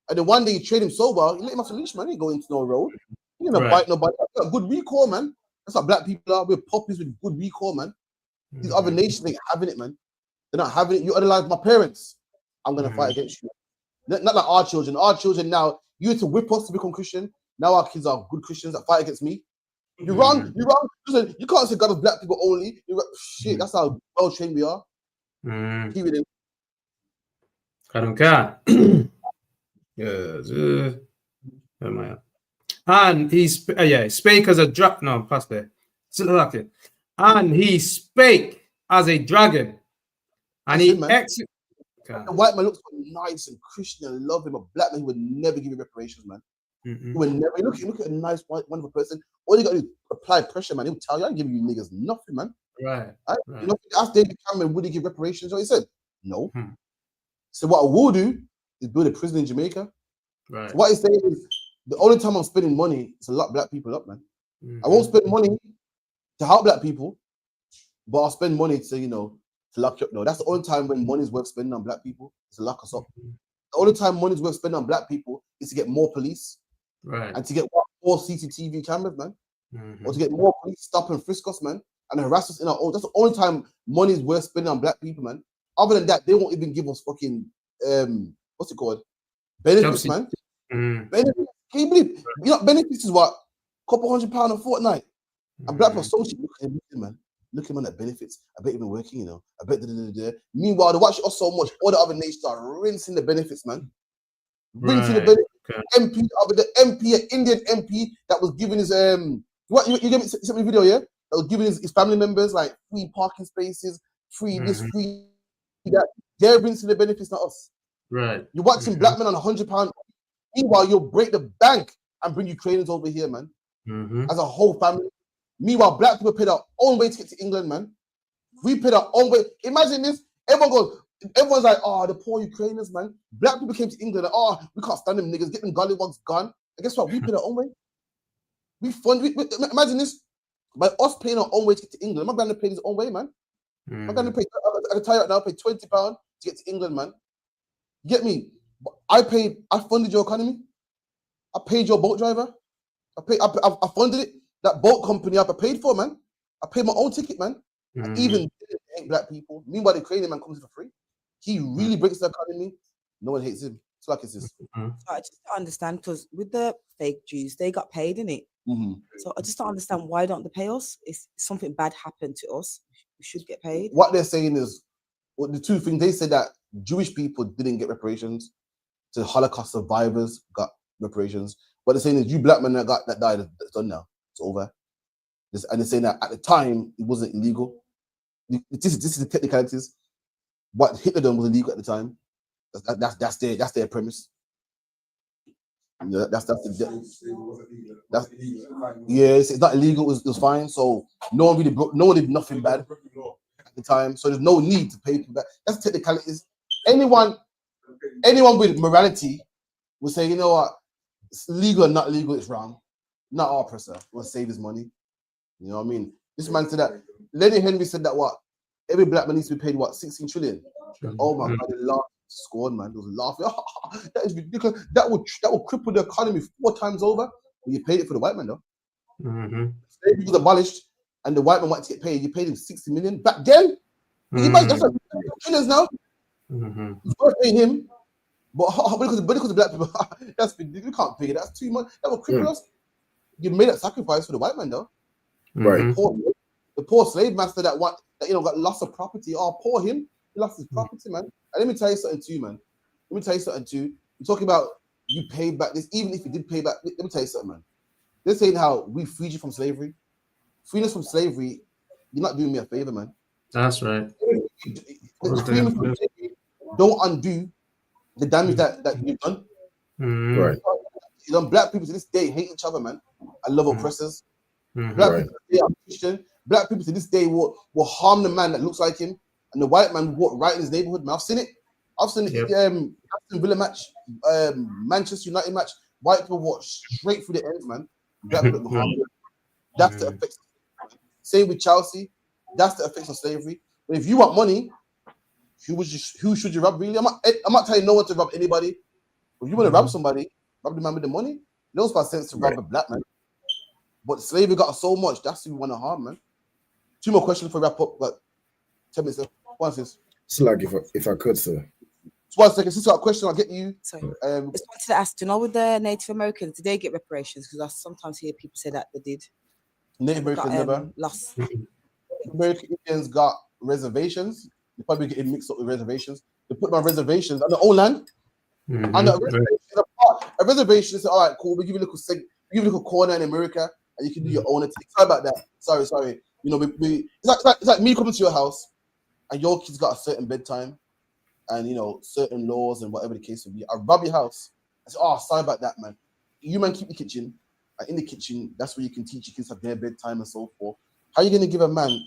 and then one day you trade him sober, you let him off the leash, man. He ain't going into no road. He ain't gonna bite nobody. You got good recall, man. That's how black people are. We're puppies with good recall, man. These other nations ain't having it, man. They're not having it. You idolize my parents. I'm gonna fight against you. Not like our children. Our children now, you had to whip us to become Christian. Now our kids are good Christians that fight against me. You're wrong. You're wrong. Listen, you can't say God is black people only. Shit, that's how well trained we are. Keep it in. And he spake as a dragon. No, past there. And he spake as a dragon. And he executed. The white man looks nice and Christian and love him. A black man, he would never give you reparations, man. He would never. Look at a nice, wonderful person. All you got to do is apply pressure, man. He'll tell you, I ain't giving you niggas nothing, man. Right. You know, ask David Cameron, would he give reparations? What he said? No. So what I will do is build a prison in Jamaica. Right. So what he's saying is the only time I'm spending money is to lock black people up, man. I won't spend money to help black people, but I'll spend money to, to lock you up. No, that's the only time when money is worth spending on black people is to lock us up. The only time money is worth spending on black people is to get more police, right, and to get more CCTV cameras, man, or to get more police stop and frisk us, man, and harass us in our own. That's the only time money is worth spending on black people, man. Other than that, they won't even give us fucking what's it called? Benefits, man. Benefits. Can you believe? Benefits is what? Couple £100 a fortnight. And black people so cheap. Look at him, man. Look at him on the benefits. I bet you've been working, I bet Meanwhile, they watch us so much. All the other nations are rinsing the benefits, man. Rinsing the benefits. MP, the MP, an Indian MP that was giving his what you gave me sent me a video, yeah? That was giving his family members like free parking spaces, free this, free that. They're rinsing the benefits, not us. Right. You're watching black men on £100. Meanwhile, you'll break the bank and bring Ukrainians over here, man. As a whole family. Meanwhile, black people paid our own way to get to England, man. We paid our own way. Imagine this. Everyone's like, oh, the poor Ukrainians, man. Black people came to England and, oh, we can't stand them niggas. Get them gollywogs gone. And guess what? We paid our own way. Imagine this. By us paying our own way to get to England, my granddad paid his own way, man. My granddad paid, I can tell you right now, I paid £20 to get to England, man. You get me? I funded your economy. I paid your boat driver. I funded it. That boat company I paid for, man. I paid my own ticket, man. And even hate black people. Meanwhile, the Ukrainian man comes in for free. He really breaks the economy. No one hates him. It's like it's this. So I just don't understand, because with the fake Jews, they got paid, innit? So I just don't understand, why don't they pay us? If something bad happened to us, we should get paid. What they're saying is, the two things they said, that Jewish people didn't get reparations, so Holocaust survivors got reparations. What they're saying is, you black men that died, it's done now. It's over. And they're saying that at the time it wasn't illegal. This is the technicalities. What Hitler done was illegal at the time. That's their premise. Yeah, it's not illegal. It was fine. So no one did nothing bad at the time. So there's no need to pay people back. That's technicalities. Anyone with morality will say, you know what, it's legal or not legal, it's wrong. Not our oppressor. We'll save his money. You know what I mean? This man said that. Lenny Henry said that what? Every black man needs to be paid what? 16 trillion. Oh my God, they laughed, scored, man. They was laughing. That is ridiculous. That would cripple the economy 4 times over. But you paid it for the white man though. Slavery was abolished, and the white man wanted to get paid. You paid him 60 million back then. That's like trillions now. It's worth paying him, but because of black people, that's you can't pay it. That's too much. That will cripple us. you made that sacrifice for the white man, though. Right. The poor slave master that got loss of property. Oh, poor him. He lost his property, man. And let me tell you something too, man. You're talking about you paid back this, even if you did pay back. Let me tell you something, man. This ain't how we freed you from slavery. Freeing us from slavery, you're not doing me a favor, man. That's right. Freeing from slavery, don't undo the damage that you've done. Right. You know, black people to this day hate each other, man. I love oppressors. Black people today are Christian. Black people to this day will harm the man that looks like him, and the white man will walk right in his neighborhood. Man, I've seen it. Aston Villa match, Manchester United match. White people walk straight through the ends, man. Black people will harm them. That's the effects. Same with Chelsea. That's the effects of slavery. But if you want money, who should you rob? Really, I'm not telling no one to rob anybody. If you want to rob somebody, rob the man with the money. It doesn't make sense to rob a black man. But slavery got us so much. That's who we want to harm, man. 2 more questions for wrap up. But 10 minutes. One says. So like if I could, sir. 1 second. Since I got a question, I'll get you. Sorry. I just wanted to ask, do you know with the Native Americans, did they get reparations? Because I sometimes hear people say that they did. Native Americans never. Lost. American Indians got reservations. They probably getting mixed up with reservations. They put them on reservations on their own land. And a reservation is all right, cool. We give you a little corner in America, and you can do your own thing. Sorry about that. Sorry. You know, it's like me coming to your house, and your kids got a certain bedtime, and you know certain laws and whatever the case would be. I rob your house. I say, oh, sorry about that, man. You man keep the kitchen. In the kitchen, that's where you can teach your kids have their bedtime and so forth. How are you going to give a man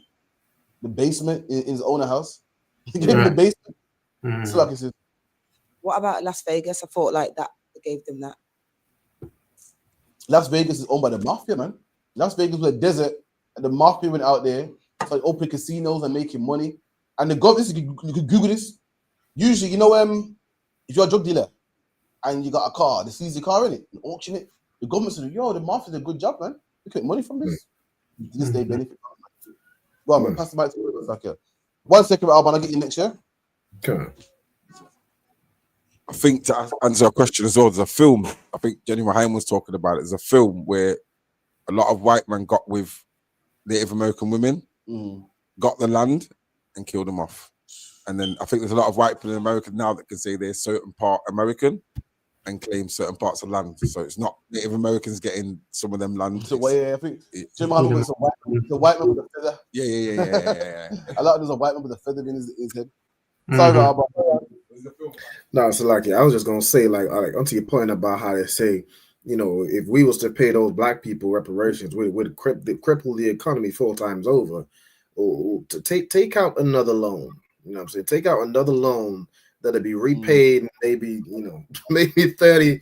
the basement in his own house? You give him the basement. So like I said, what about Las Vegas? I thought like that gave them that. Las Vegas is owned by the mafia, man. Las Vegas was a desert, and the mafia went out there, started opening casinos and making money. And the government, you could Google this. Usually, you know, if you're a drug dealer and you got a car, they seize your car in it and auction it. The government said, "Yo, the mafia did a good job, man. We get money from this. This day benefit." Go on, man. Pass the mic to you. 1 second, Alban. I'll get you next year. Okay. I think to answer a question as well, there's a film. I think Jenny Mahaim was talking about it. There's a film where a lot of white men got with Native American women, got the land, and killed them off. And then I think there's a lot of white people in America now that can say they're certain part American and claim certain parts of land. So it's not Native Americans getting some of them land. So I think Jim Muhammad was a white man with a feather. Yeah. A lot of there's a white man with a feather in his head. Sorry about No, so like I was just gonna say, like onto your point about how they say, you know, if we was to pay those black people reparations, we would cripple the economy 4 times over. Or to take out another loan. You know what I'm saying? Take out another loan that'll be repaid maybe, you know, maybe 30,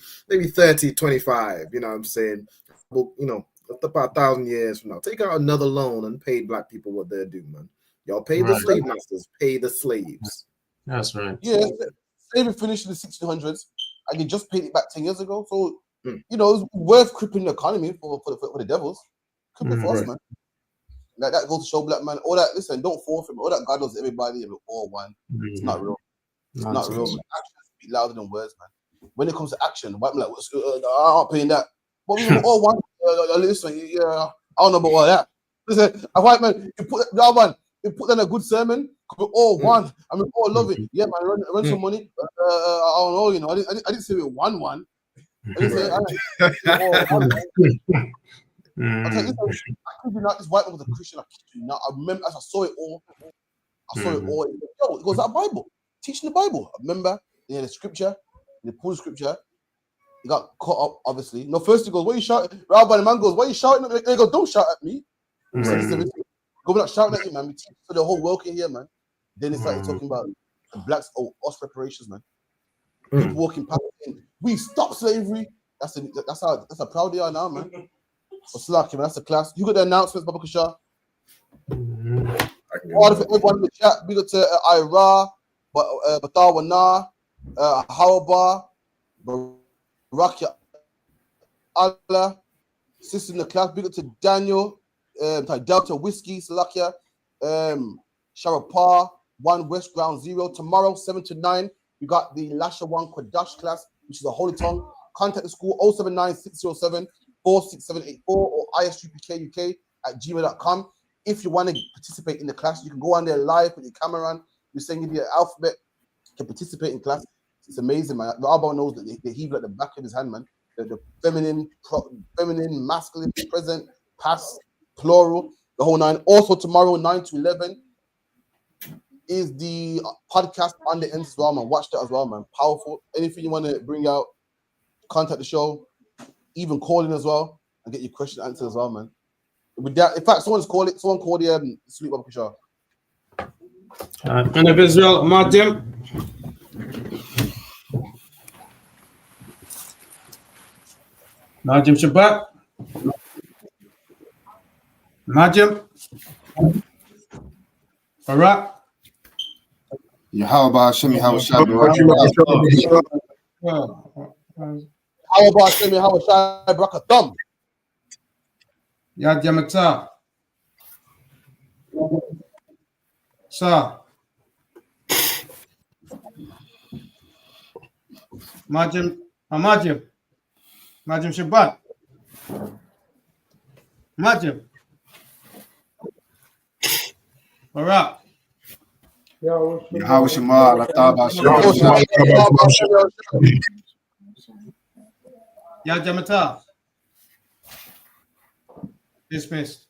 25, you know what I'm saying? Well, you know, about 1,000 years from now. Take out another loan and pay black people what they're due, man. Y'all pay the slave masters, pay the slaves. That's right. Yeah, slavery finished in the 1600s, and they just paid it back 10 years ago. So, you know, it's worth crippling the economy for the devils. Cripple for us, man. Like that goes to show black man. All that, listen, don't fall for it. All that God loves everybody, we're all one. It's not real. It's not real. Man. Actions speak louder than words, man. When it comes to action, white man like, I'm not paying that. But we're all one. Listen, yeah, I don't know about all that. Listen, a white man, you put that in a good sermon. We're all one. I mean, all love it. Yeah, man, run some money. I don't know, you know. I didn't say we're one. I didn't say we're all one. I kid you not, this white man was a Christian. I kid you not. I remember as I saw it all. Yo, it goes that Bible. Teaching the Bible. I remember the scripture, they pulled the scripture. He got caught up, obviously. No, first he goes, "What are you shouting?" Rabbi, the man goes, "Why are you shouting at me?" They go, "Don't shout at me." Go, "We're not shouting at you, man. We teach for the whole world in here, man." Then they started talking about the blacks, us reparations, man. People walking past saying, "We stop slavery." That's how proud they are now, man. What's lucky, man? That's a class. You got the announcements, Baba Kusha. All for everyone in the chat. We got to Ira, Batawana, Hawaba, Baraka Allah, sister in the class. Big up to Daniel, Delta Whiskey, Salakia, Sharapar, 1 West Ground 0. Tomorrow, 7 to 9, we got the Lasha 1 Kodash class, which is a holy tongue. Contact the school 079 607 46784 or istupkuk@gmail.com. If you want to participate in the class, you can go on there live with your camera on. We're sending you the alphabet. You can participate in class. It's amazing, man. The Alba knows that they heave like the back of his hand, man. The feminine, masculine, present, past, plural, the whole nine. Also, tomorrow, 9 to 11, is the podcast on the end as well, man. Watch that as well, man. Powerful. Anything you want to bring out, contact the show, even call in as well, and get your question answered as well, man. With that, in fact, someone called the Sleep Barbecue Show. And of Israel, Martin. Najim Shabbat. Najim. Barak. How about Shemi? How about Shai? How about Shemi? How about Shai? Brakathum. Yad Yamata. Sa. Majim. Majim. Majim Shabbat. Majim. Barak. How Shema? Lataba Yad Yamata. Dismissed.